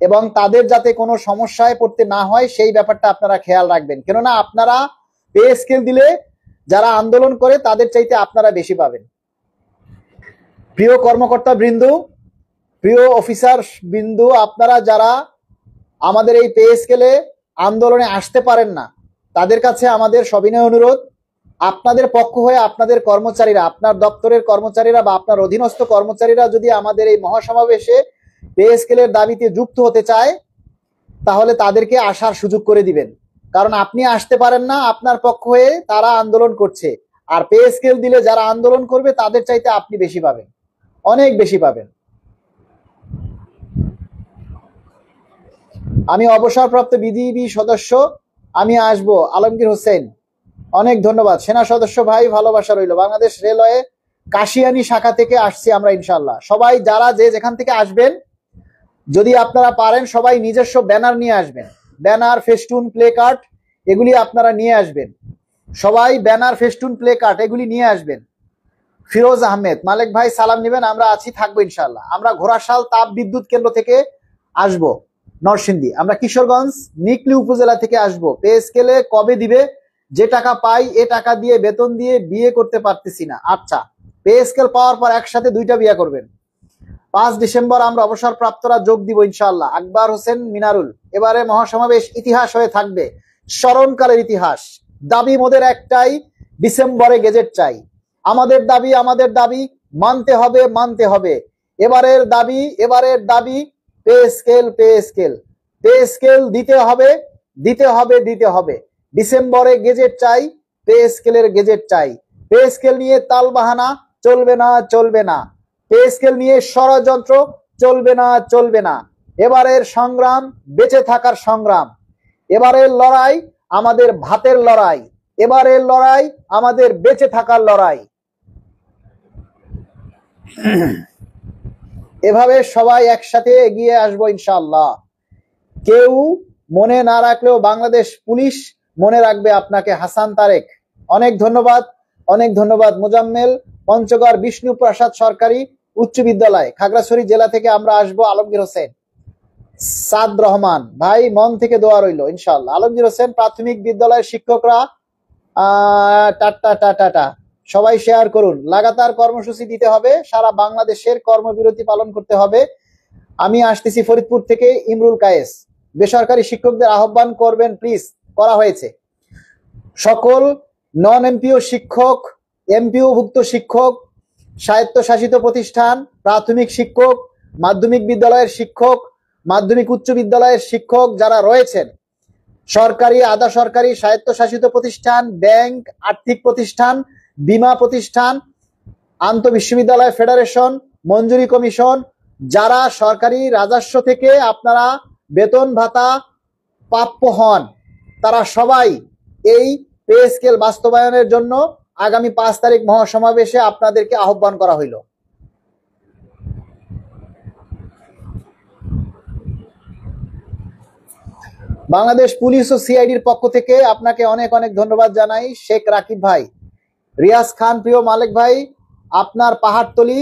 এবং তাদের যাতে কোনো সমস্যায় পড়তে না হয় সেই ব্যাপারটা আপনারা খেয়াল রাখবেন। কেননা আপনারা পে স্কেল দিলে যারা আন্দোলন করে তাদের চাইতে আপনারা বেশি পাবেন। প্রিয় কর্মকর্তা বৃন্দ, প্রিয় অফিসার বিন্দু, আপনারা যারা আমাদের এই পে স্কেলে আন্দোলনে আসতে পারেন না, তাদের কাছে আমাদের সবিনয় অনুরোধ, আপনাদের পক্ষ হয়ে আপনাদের কর্মচারীরা, আপনার দপ্তরের কর্মচারীরা বা আপনার অধীনস্থ কর্মচারীরা যদি আমাদের এই মহাসমাবেশে পে স্কেলের দাবিতে যুক্ত হতে চায়, তাহলে তাদেরকে আসার সুযোগ করে দিবেন। কারণ আপনি আসতে পারেন না, আপনার পক্ষ হয়ে তারা আন্দোলন করছে, আর পে স্কেল দিলে যারা আন্দোলন করবে তাদের চাইতে আপনি বেশি পাবেন, অনেক বেশি পাবেন। আমি অবসরপ্রাপ্ত বিজিবি সদস্য, আমি আসবো, আলমগীর হোসেন, অনেক ধন্যবাদ। সেনা সদস্য ভাই, ভালোবাসা রইল। বাংলাদেশ রেলওয়ে কাশিয়ানী শাখা থেকে আসছি আমরা ইনশাল্লাহ। সবাই যারা যে যেখান থেকে আসবেন, যদি আপনারা পারেন সবাই নিজস্ব ব্যানার নিয়ে আসবেন, ব্যানার, ফেস্টুন, প্লে কার্ড এগুলি আপনারা নিয়ে আসবেন। সবাই ব্যানার, ফেস্টুন, প্লে কার্ড এগুলি নিয়ে আসবেন। ফিরোজ আহমেদ, মালিক ভাই সালাম নেবেন, আমরা আছি, থাকবো ইনশাল্লাহ। আমরা ঘোড়াশাল তাপ বিদ্যুৎ কেন্দ্র থেকে আসবো, নরসিংদী। আমরা কিশোরগঞ্জ নিকলি উপজেলা থেকে আসবো। পে স্কেলে কবে দিবে? যে টাকা পাই এ টাকা দিয়ে বেতন দিয়ে বিয়ে করতে পারতেছি না। আচ্ছা, পে স্কেল পাওয়ার পর একসাথে 2টা বিয়ে করবেন। 5 ডিসেম্বর আমরা অবসরপ্রাপ্তরা যোগ দিব ইনশাআল্লাহ। আকবর হোসেন মিনারুল, এবারে মহাসমাবেশ ইতিহাস হয়ে থাকবে, স্মরণকালের ইতিহাস। দাবি মোদের একটাই, ডিসেম্বরে গেজেট চাই। আমাদের দাবি মানতে হবে, মানতে হবে। এবারের দাবি pay scale, pay scale, pay scale দিতে হবে, দিতে হবে, দিতে হবে। ডিসেম্বরে গেজেট চাই, পে স্কেলের গেজেট চাই। পে স্কেল নিয়ে তালবাহানা চলবে না, চলবে না। পে স্কেল নিয়ে ষড়যন্ত্র চলবে না, চলবে না। এবারের সংগ্রাম বেঁচে থাকার সংগ্রাম, এবারের লড়াই আমাদের ভাতের লড়াই, এবারের লড়াই আমাদের বেঁচে থাকার লড়াই। এভাবে সবাই একসাথে এগিয়ে আসবো ইনশাআল্লাহ। কেউ মনে না রাখলেও বাংলাদেশ পুলিশ মনে রাখবে আপনাকে। হাসান তারেক, অনেক ধন্যবাদ, অনেক ধন্যবাদ। মোজাম্মেল, পঞ্চগড় বিষ্ণু প্রসাদ সরকারি উচ্চ বিদ্যালয়, খাগড়াছড়ি জেলা থেকে আমরা আসবো। আলমগীর হোসেন, সাদ রহমান ভাই, মন থেকে দোয়া রইল ইনশাআল্লাহ। আলমগীর হোসেন, প্রাথমিক বিদ্যালয়ের শিক্ষকরা টাটা টাটা, সবাই শেয়ার করুন। লাগাতার কর্মসূচি দিতে হবে, সারা বাংলাদেশের কর্মবিরতি পালন করতে হবে। আমি আসতেছি ফরিদপুর থেকে। ইমরুল কায়েস, বেসরকারি শিক্ষকদের আহ্বান করবেন প্লিজ। করা হয়েছে। সকল নন এমপিও শিক্ষক, এমপিওভুক্ত শিক্ষক, স্বায়ত্তশাসিত প্রতিষ্ঠান, প্রাথমিক শিক্ষক, মাধ্যমিক বিদ্যালয়ের শিক্ষক, মাধ্যমিক উচ্চ বিদ্যালয়ের শিক্ষক যারা রয়েছেন, সরকারি, আধা সরকারি, স্বায়ত্তশাসিত প্রতিষ্ঠান, ব্যাংক, আর্থিক প্রতিষ্ঠান, বীমা প্রতিষ্ঠান, আন্তঃবিশ্ববিদ্যালয় ফেডারেশন, মঞ্জুরি কমিশন, যারা সরকারি রাজস্ব থেকে আপনারা বেতন ভাতা প্রাপ্য হন, তারা সবাই এই পে স্কেল বাস্তবায়নের জন্য আগামী 5 তারিখ মহাসমাবেশে আপনাদেরকে আহ্বান করা হইল। বাংলাদেশ পুলিশ ও সিআইডির পক্ষ থেকে আপনাকে অনেক অনেক ধন্যবাদ জানাই শেখ রাকিব ভাই। রিয়াজ খান, প্রিয় মালিক ভাই, আপনার পাহাড়তলি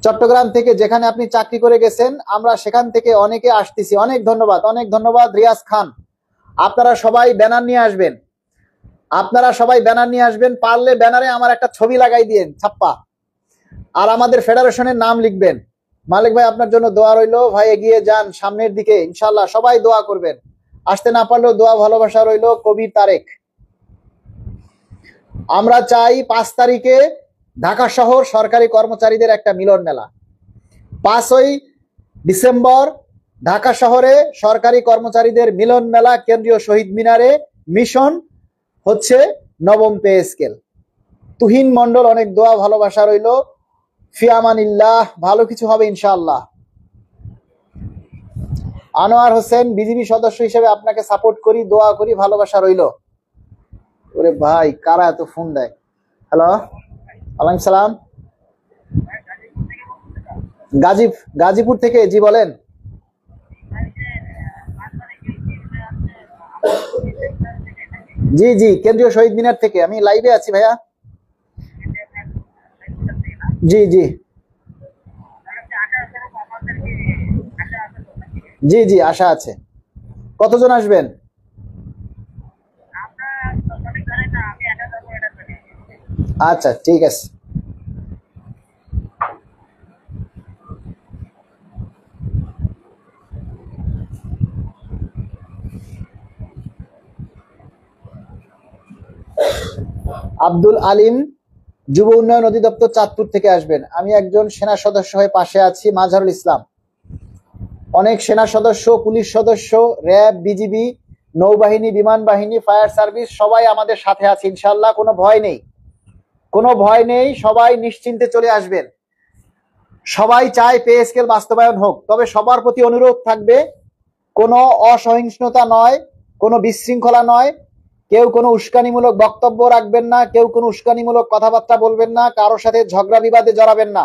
চট্টগ্রাম থেকে যেখানে আপনি চাকরি করে গেছেন, আমরা সেখান থেকে অনেকে আসতেছি। অনেক ধন্যবাদ, অনেক ধন্যবাদ রিয়াজ খান। আপনারা সবাই ব্যানার নিয়ে আসবেন, আপনারা সবাই ব্যানার নিয়ে আসবেন। পারলে ব্যানারে আমার একটা ছবি লাগাই দিয়েন ছাপ্পা, আর আমাদের ফেডারেশনের নাম লিখবেন। মালিক ভাই আপনার জন্য দোয়া রইল ভাই, এগিয়ে যান সামনের দিকে ইনশাল্লাহ, সবাই দোয়া করবেন। আসতে না পারলেও দোয়া ভালোবাসা রইল। কবির তারেক, আমরা চাই 5 তারিখে ঢাকা শহর সরকারি কর্মচারীদের একটা মিলন মেলা। 5ই ডিসেম্বর ঢাকা শহরে সরকারি কর্মচারীদের মিলন মেলা, কেন্দ্রীয় শহীদ মিনারে। মিশন হচ্ছে নবম পে স্কেল। তুহিন মন্ডল, অনেক দোয়া ভালোবাসা রইল। ফিয়ামানিল্লাহ, ভালো কিছু হবে ইনশাআল্লাহ। আনোয়ার হোসেন, বিজিবি সদস্য হিসেবে আপনাকে সাপোর্ট করি, দোয়া করি, ভালোবাসা রইল। ওরে ভাই, কারা এত ফোন দেয়? হ্যালো, ওয়ালাইকুম সালাম। গাজীপুর থেকে, জি বলেন। জি জি, কেন্দ্রীয় শহীদ মিনার থেকে আমি লাইভে আছি ভাইয়া। জি জি জি জি, আশা আছে। কতজন আসবেন? আচ্ছা ঠিক আছে। আব্দুল আলিম, যুব উন্নয়ন অধিদপ্তর, চাঁদপুর থেকে আসবেন। আমি একজন সেনা সদস্য হয়ে পাশে আছি। মাজহারুল ইসলাম, অনেক সেনা সদস্য, পুলিশ সদস্য, র্যাব, বিজিবি, নৌবাহিনী, বিমান বাহিনী, ফায়ার সার্ভিস সবাই আমাদের সাথে আছে ইনশাল্লাহ। কোনো ভয় নেই, কোনো ভয় নেই, সবাই নিশ্চিন্তে চলে আসবেন। সবাই চায় পে স্কেল বাস্তবায়ন হোক, তবে সবার প্রতি অনুরোধ থাকবে কোনো অসহিষ্ণুতা নয়, কোনো বিশৃঙ্খলা নয়। কেউ কোনো উস্কানিমূলক বক্তব্য রাখবেন না, কেউ কোনো উস্কানিমূলক কথাবার্তা বলবেন না, কারোর সাথে ঝগড়া বিবাদে জড়াবেন না,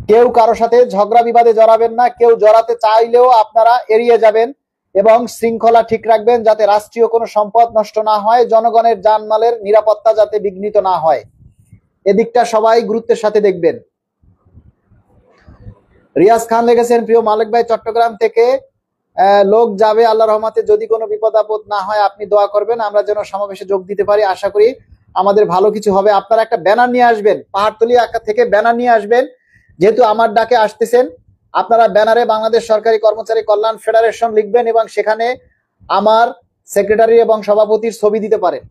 কেউ কারো সাথে ঝগড়া বিবাদে জড়াবেন না। কেউ জড়াতে চাইলেও আপনারা এড়িয়ে যাবেন এবং শৃঙ্খলা ঠিক রাখবেন, যাতে রাষ্ট্রীয় কোনো সম্পদ নষ্ট না হয়, জনগণের জানমালের নিরাপত্তা যাতে বিঘ্নিত না হয়। এদিকটা সবাই গুরুত্বের সাথে দেখবেন। রিয়াজ খান লিখেছেন, প্রিয় মালিক ভাই, চট্টগ্রাম থেকে লোক যাবে, আল্লাহ রহমতে যদি কোনো বিপদ আপদ না হয় আপনি দোয়া করবেন, আমরা যেন সমাবেশে যোগ দিতে পারি। আশা করি আমাদের ভালো কিছু হবে। আপনারা একটা ব্যানার নিয়ে আসবেন, পাহাড়তলি থেকে ব্যানার নিয়ে আসবেন। যেহেতু আমার ডাকে আসতেছেন, আপনারা ব্যানারে বাংলাদেশ সরকারি কর্মচারী কল্যাণ ফেডারেশন লিখবেন এবং সেখানে আমার সেক্রেটারি এবং সভাপতির ছবি দিতে পারেন।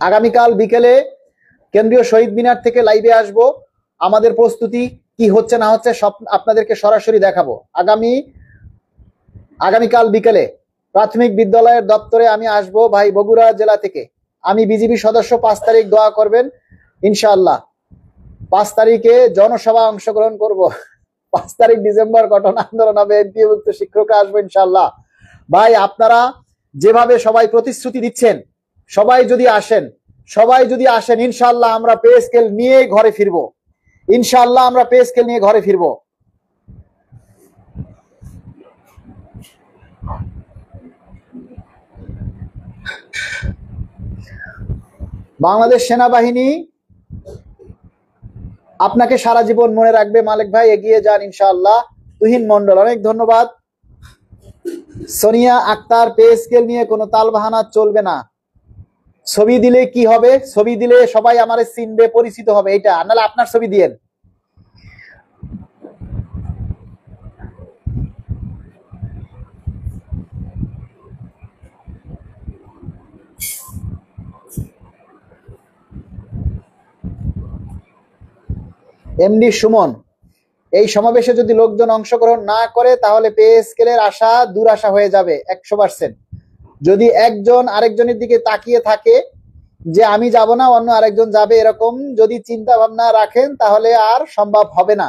আগামীকাল বিকেলে কেন্দ্রীয় শহীদ মিনার থেকে লাইভে আসব। আমাদের প্রস্তুতি কি হচ্ছে না হচ্ছে সব আপনাদেরকে সরাসরি দেখাবো। আগামীকাল বিকেলে প্রাথমিক বিদ্যালয়ের দপ্তরে আমি আসব ভাই, বগুড়া জেলা থেকে। আমি বিজিবি সদস্য। 5 তারিখ দোয়া করবেন ইনশাআল্লাহ। 5 তারিখে জনসভা অংশগ্রহণ করব। 5 তারিখ ডিসেম্বর গঠন আন্দোলন হবে, এমপিওভুক্ত শিক্ষকরা আসবো ইনশাআল্লাহ। ভাই, আপনারা যেভাবে সবাই প্রতিশ্রুতি দিচ্ছেন, সবাই যদি আসেন ইনশাআল্লাহ আমরা পে স্কেল নিয়ে ঘরে ফিরবো। ইনশাআল্লাহ আমরা পে স্কেল নিয়ে ঘরে ফিরবো। বাংলাদেশ সেনাবাহিনী আপনাকে সারা জীবন মনে রাখবে মালিক ভাই, এগিয়ে যান ইনশাআল্লাহ। তুহিন মন্ডল, অনেক ধন্যবাদ। সোনিয়া আক্তার, পে স্কেল নিয়ে কোনো তালবাহানা চলবে না। ছবি দিলে কি হবে? ছবি দিলে সবাই আমারে চিনবে, পরিচিত হবে, এটা। নাহলে আপনার ছবি দিয়েন। এমডি সুমন, এই সমাবেশে যদি লোকজন অংশগ্রহণ না করে তাহলে পে স্কেলের আশা দুরাশা হয়ে যাবে 100%। যদি একজন আরেকজনের দিকে তাকিয়ে থাকে যে আমি যাব না, অন্য আরেকজন যাবে, এরকম যদি চিন্তা ভাবনা রাখেন তাহলে আর সম্ভব হবে না।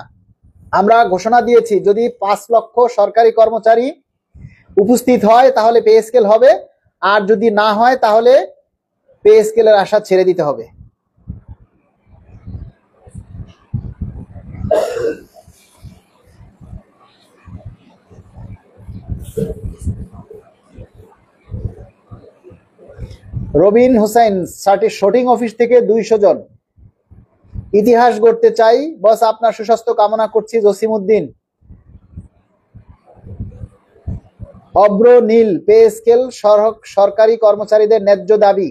আমরা ঘোষণা দিয়েছি যদি 5 লক্ষ সরকারি কর্মচারী উপস্থিত হয় তাহলে পে স্কেল হবে, আর যদি না হয় তাহলে পে স্কেলের আশা ছেড়ে দিতে হবে। রবিন হোসেন শুটিং অফিস থেকে 200 জন ইতিহাস গড়তে চাই বস, আপনার সুস্বাস্থ্য কামনা করছি। জসিমউদ্দিন অব্র নীল পে স্কেল সরকারি কর্মচারীদের ন্যায্য দাবি।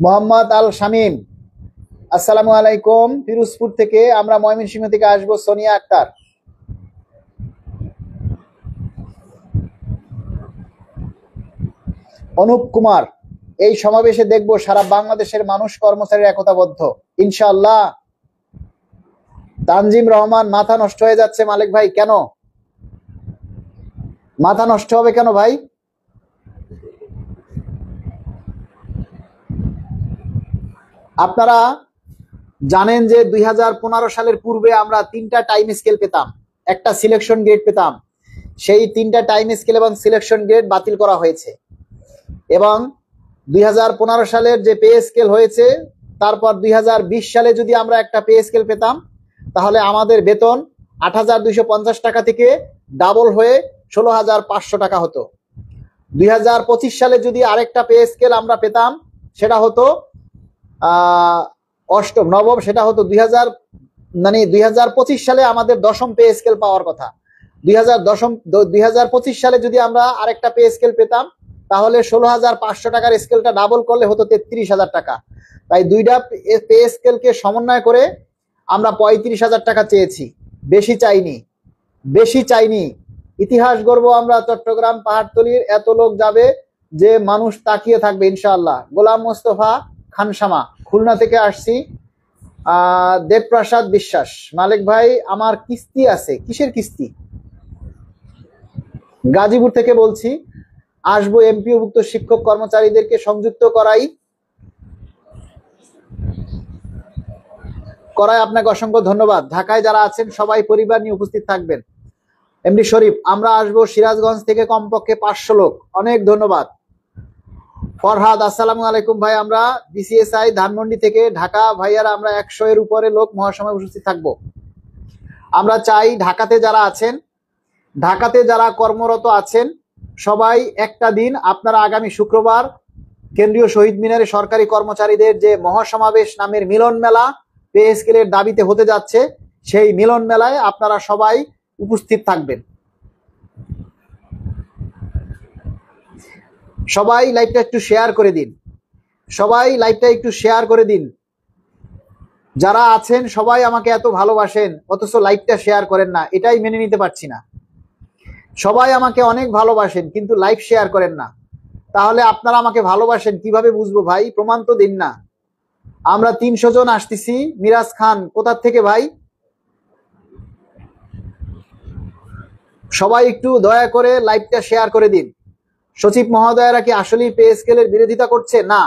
মোহাম্মদ আল শামীম আসসালামু আলাইকুম, পিরোজপুর থেকে, আমরা ময়মনসিংহ থেকে আসবো। সোনিয়া আক্তার অনুপ কুমার এই সমাবেশে দেখব সারা বাংলাদেশের মানুষ কর্মচারীর একতাবদ্ধ ইনশাআল্লাহ। তানজিম রহমান মাথা নষ্ট হয়ে যাচ্ছে মালিক ভাই, কেন মাথা নষ্ট হবে কেন ভাই? আপনারা জানেন যে 2015 সালের পূর্বে আমরা 3টা টাইম স্কেল পেতাম, একটা সিলেকশন গ্রেড পেতাম। সেই 3টা টাইম স্কেল এবং সিলেকশন গ্রেড বাতিল করা হয়েছে এবং 2015 সালের যে পে স্কেল হয়েছে তারপর 2020 সালে যদি আমরা একটা পে স্কেল পেতাম তাহলে আমাদের বেতন 8,250 টাকা থেকে ডাবল হয়ে 16,500 টাকা হতো। 2025 সালে যদি আরেকটা পে স্কেল আমরা পেতাম সেটা হতো অষ্টম নবম, সেটা হতো 2025 সালে আমাদের 10ম পে স্কেল পাওয়ার কথা। 2025 সালে যদি আমরা আরেকটা পে স্কেল পেতাম তাহলে 16,500 টাকার স্কেলটা ডাবল করলে হতো 33,000 টাকা। তাই 2টা পে স্কেলকে সমন্বয় করে আমরা 35,000 টাকা চেয়েছি, বেশি চাইনি। ইতিহাস গর্ব আমরা চট্টগ্রাম পাহাড়তলির, এত লোক যাবে যে মানুষ তাকিয়ে থাকবে ইনশাআল্লাহ। গোলাম মোস্তফা খানসামা খুলনা থেকে আসছি। দেবপ্রসাদ বিশ্বাস মালিক ভাই আমার কিস্তি আছে। কিসের কিস্তি? গাজীপুর থেকে বলছি, আসবো। এমপিওভুক্ত শিক্ষক কর্মচারীদেরকে সংযুক্ত করাই আপনাকে অসংখ্য ধন্যবাদ। ঢাকায় যারা আছেন সবাই পরিবার নিয়ে উপস্থিত থাকবেন। এমডি শরীফ আমরা আসবো সিরাজগঞ্জ থেকে কমপক্ষে 500 লোক, অনেক ধন্যবাদ। ফরহাদ আসসালামু আলাইকুম ভাই, আমরা বিসিএসআই ধানমন্ডি থেকে ঢাকা ভাইয়ারা আমরা 100 এর উপরে লোক মহাসমাবেশে উপস্থিত থাকবো। আমরা চাই ঢাকাতে যারা আছেন, ঢাকাতে যারা কর্মরত আছেন সবাই একটা দিন আপনারা আগামী শুক্রবার কেন্দ্রীয় শহীদ মিনারে সরকারি কর্মচারীদের যে মহাসমাবেশ নামের মিলন মেলা পে স্কেলের দাবিতে হতে যাচ্ছে, সেই মিলন মেলায় আপনারা সবাই উপস্থিত থাকবেন। সবাই লাইভটা একটু শেয়ার করে দিন, যারা আছেন সবাই আমাকে এত ভালোবাসেন অথচ লাইভটা শেয়ার করেন না, এটাই মেনে নিতে পারছি না। সবাই আমাকে অনেক ভালোবাসেন কিন্তু লাইভ শেয়ার করেন না, তাহলে আপনারা আমাকে ভালোবাসেন কিভাবে বুঝবো ভাই? প্রমাণ তো দিন না। আমরা 300 জন আসতেছি। মিরাজ খান কোথা থেকে ভাই? সবাই একটু দয়া করে লাইভটা শেয়ার করে দিন। সচিব মহোদয়রা কি আসলেই পে স্কেলের বিরোধিতা করছে? না,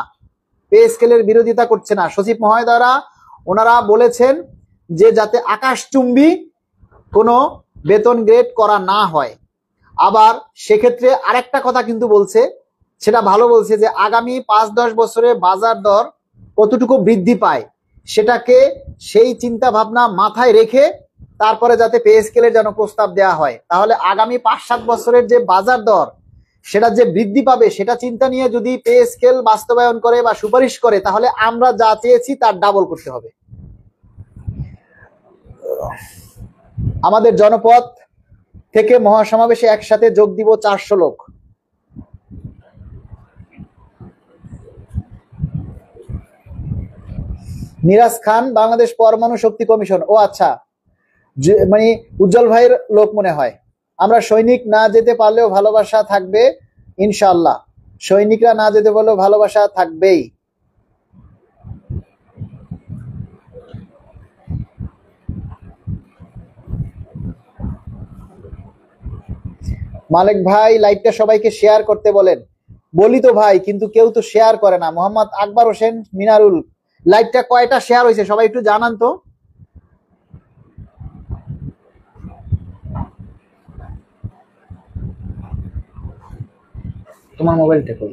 পে স্কেলের বিরোধিতা করছে না। সচিব মহোদয়রা ওনারা বলেছেন যে যাতে আকাশচুম্বী কোনো বেতন গ্রেড করা না হয়। আবার সেক্ষেত্রে আরেকটা কথা কিন্তু বলছে, সেটা ভালো বলছে, যে আগামী 5-10 বছরে বাজার দর কতটুকু বৃদ্ধি পায় সেটাকে সেই চিন্তা ভাবনা মাথায় রেখে তারপরে যাতে পে স্কেলের যেন প্রস্তাব দেওয়া হয়। তাহলে আগামী 5-7 বছরের যে বাজার দর সেটা যে বৃদ্ধি পাবে সেটা চিন্তা নিয়ে যদি পে স্কেল বাস্তবায়ন করে বা সুপারিশ করে তাহলে আমরা যা চেয়েছি তার ডাবল করতে হবে। আমাদের জনপদ থেকে মহাসমাবেশে একসাথে যোগ দিব 400 লোক। মিরাজ খান বাংলাদেশ পরমাণু শক্তি কমিশন, ও আচ্ছা, মানে উজ্জ্বল ভাইয়ের লোক মনে হয়। আমরা সৈনিক না যেতে পারলেও ভালোবাসা থাকবে ইনশাআল্লাহ। সৈনিকরা না যেতে পারলেও ভালোবাসা থাকবেই। মালিক ভাই লাইভটা সবাইকে শেয়ার করতে বলেন। বলি তো ভাই, কিন্তু কেউ তো শেয়ার করে না। মোহাম্মদ আকবর হোসেন মিনারুল, লাইভটা কয়টা শেয়ার হয়েছে সবাই একটু জানান তো। তোমার মোবাইলটা কই?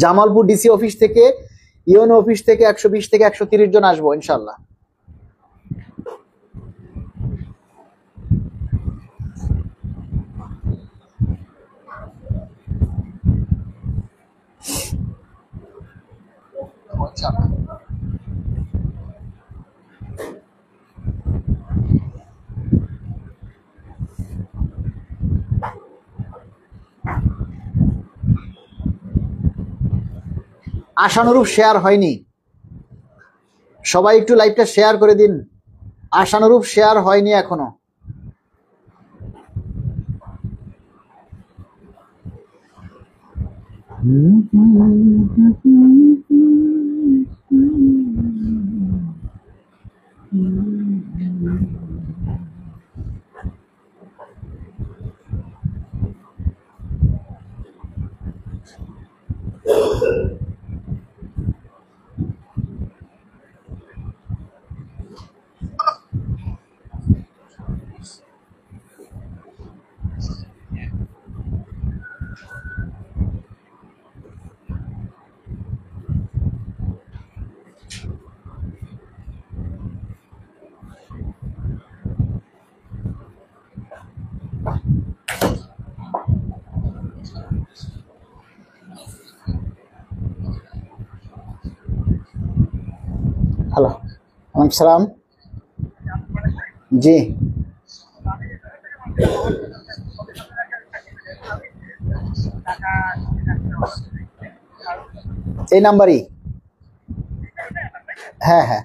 জামালপুর ডিসি অফিস থেকে, ইউএনও অফিস থেকে 120 থেকে 130 জন আসবো ইনশাল্লাহ। আশানুরূপ শেয়ার হয়নি, সবাই একটু লাইভটা শেয়ার করে দিন। আশানুরূপ শেয়ার হয়নি এখনো। হ্যালো, সালাম। জি, এই নাম্বারই। হ্যাঁ হ্যাঁ,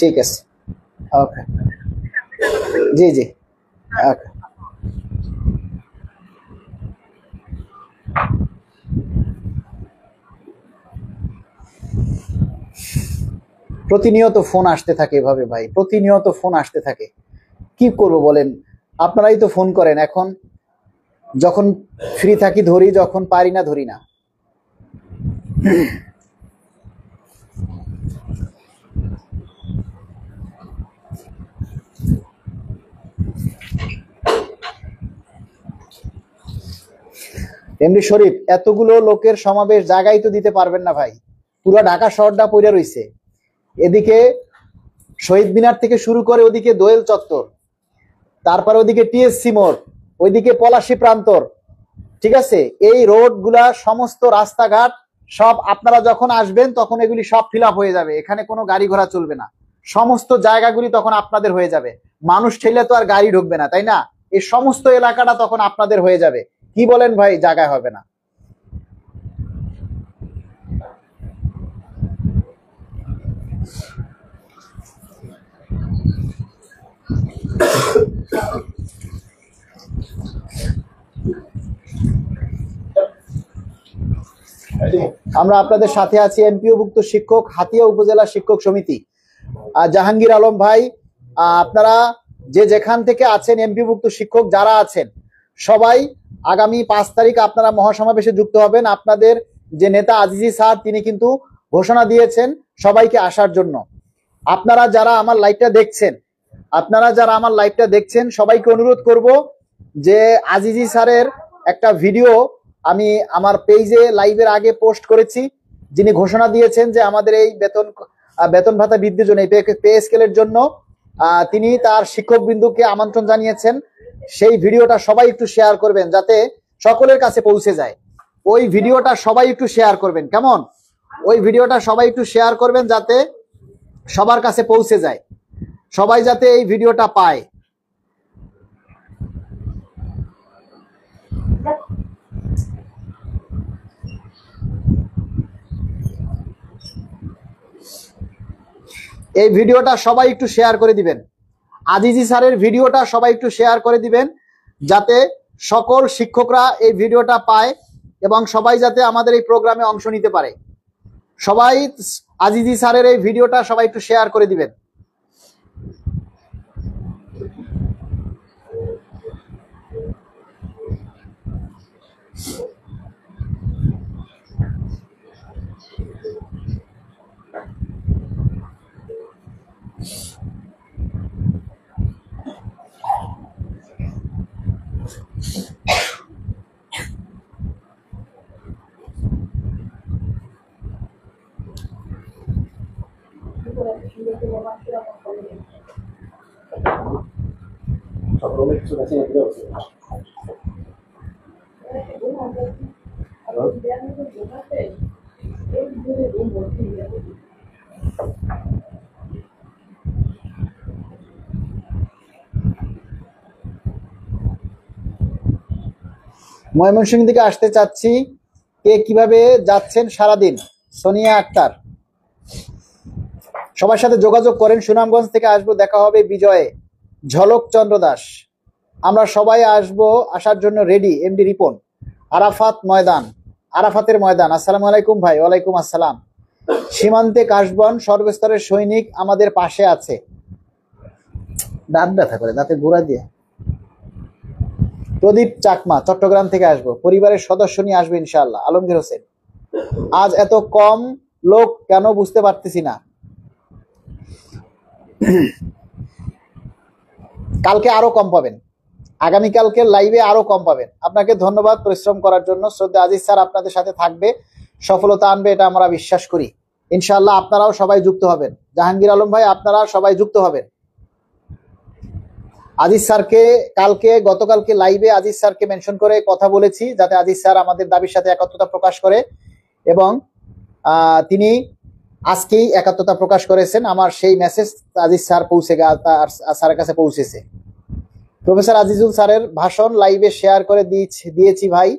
ঠিক আছে, ওকে, জি জি, ওকে। প্রতিনিয়ত ফোন আসতে থাকে এভাবে ভাই, প্রতিনিয়ত ফোন আসতে থাকে, কি করব বলেন? আপনারাই তো ফোন করেন। এখন যখন ফ্রি থাকি ধরি, যখন পারি না ধরি না। এমডি শরীফ, এতগুলো লোকের সমাবেশ জায়গায় তো দিতে পারবেন না ভাই, পুরো ঢাকা শহরটা পড়ে রইছে। এদিকে শহীদ মিনার থেকে শুরু করে ওদিকে দোয়েল চত্বর, তারপর ওদিকে টিএসসি মোড়, ওইদিকে পলাশী প্রান্তর, ঠিক আছে? এই রোড গুলা, সমস্ত রাস্তাঘাট সব আপনারা যখন আসবেন তখন এগুলি সব ফিল আপ হয়ে যাবে। এখানে কোনো গাড়ি ঘোড়া চলবে না, সমস্ত জায়গাগুলি তখন আপনাদের হয়ে যাবে। মানুষ ঠেলে তো আর গাড়ি ঢুকবে না, তাই না? এই সমস্ত এলাকাটা তখন আপনাদের হয়ে যাবে। কি বলেন ভাই? জায়গা হবে না। আমরা আপনাদের সাথে আছি এমপিওভুক্ত শিক্ষক, হাতিয়া উপজেলা শিক্ষক সমিতি। জাহাঙ্গীর আলম ভাই, আপনারা যে যেখান থেকে আছেন, এমপিওভুক্ত শিক্ষক যারা আছেন সবাই আগামী 5 তারিখ আপনারা মহাসমাবেশে যুক্ত হবেন। আপনাদের যে নেতা আজিজি স্যার, তিনি কিন্তু ঘোষণা দিয়েছেন সবাইকে আসার জন্য। আপনারা যারা আমার লাইভটা দেখছেন সবাইকে অনুরোধ করব যে আজিজি স্যারের একটা ভিডিও আমি আমার পেজে লাইভের আগে পোস্ট করেছি। যিনি ঘোষণা দিয়েছেন যে আমাদের এই বেতন ভাতা বৃদ্ধির জন্য, এই পে স্কেলের জন্য তিনি তার শিক্ষকবৃন্দকে আমন্ত্রণ জানিয়েছেন। সেই ভিডিওটা সবাই একটু শেয়ার করবেন যাতে সকলের কাছে পৌঁছে যায়। ওই ভিডিওটা সবাই একটু শেয়ার করবেন, কেমন? ওই ভিডিওটা সবাই একটু শেয়ার করবেন যাতে সবার কাছে পৌঁছে যায়, সবাই যাতে এই ভিডিওটা পায়। এই ভিডিওটা সবাই একটু শেয়ার করে দিবেন। আজিজি স্যারের ভিডিওটা সবাই একটু শেয়ার করে দিবেন যাতে সকল শিক্ষকরা এই ভিডিওটা পায় এবং সবাই যাতে আমাদের এই প্রোগ্রামে অংশ নিতে পারে। সবাই আজিজি স্যারের এই ভিডিওটা সবাই একটু শেয়ার করে দিবেন। ময়মনসিংহ থেকে আসতে চাচ্ছি, কে কিভাবে যাচ্ছেন সারাদিন? সোনিয়া আক্তার, সবার সাথে যোগাযোগ করেন। সুনামগঞ্জ থেকে আসবো, দেখা হবে বিজয়ে। ঝলক চন্দ্র দাস, আমরা সবাই আসবো, আসার জন্য রেডি। এমডি রিপন, আরাফাতের ময়দান, আসসালামু আলাইকুম ভাই। ওয়ালাইকুম আসসালাম। সীমান্তে কাশবন, সর্বস্তরের সৈনিক আমাদের পাশে আছে। দাঁত ব্যথা করে, দাঁতে গোড়া দিয়ে। প্রদীপ চাকমা, চট্টগ্রাম থেকে আসবো, পরিবারের সদস্য নিয়ে আসবে ইনশাআল্লাহ। আলমগীর হোসেন, আজ এত কম লোক কেন বুঝতে পারতেছি না। কালকে আরো কম পাবেন, আগামীকালকে লাইভে আরো কম পাবেন। আপনাকে ধন্যবাদ পরিশ্রম করার জন্য। শ্রদ্ধা আজিজ স্যার আপনাদের সাথে থাকবে, সফলতা আনবে, এটা আমরা বিশ্বাস করি। ইনশাআল্লাহ আপনারাও সবাই যুক্ত হবেন। জাহাঙ্গীর আলম ভাই, আপনারা সবাই যুক্ত হবেন। আজিজ স্যারকে গতকালকে লাইভে আজিজ স্যারকে মেনশন করে কথা বলেছি, যাতে আজিজ স্যার আমাদের দাবির সাথে একাত্মতা প্রকাশ করে, এবং তিনি আজকেই একাত্মতা প্রকাশ করেছেন। আমার সেই মেসেজ আজিজ স্যার স্যারের কাছে পৌঁছেছে। প্রফেসর আজিজুল স্যারের ভাষণ লাইভে শেয়ার করে দিয়েছি ভাই।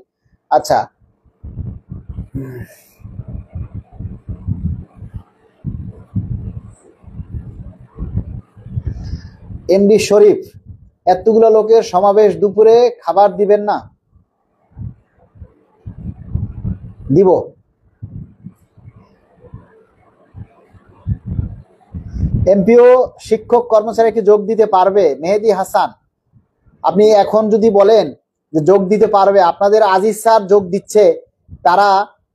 আচ্ছা, এমডি শরীফ, এতগুলো লোকের সমাবেশ, দুপুরে খাবার দিবেন না? দিব। এমপিও শিক্ষক কর্মচারী কি যোগ দিতে পারবে? মেহেদি হাসান, আপনি এখন যদি বলেন যে যোগ দিতে পারবে, আপনাদের আজিজ স্যার যোগ দিচ্ছে,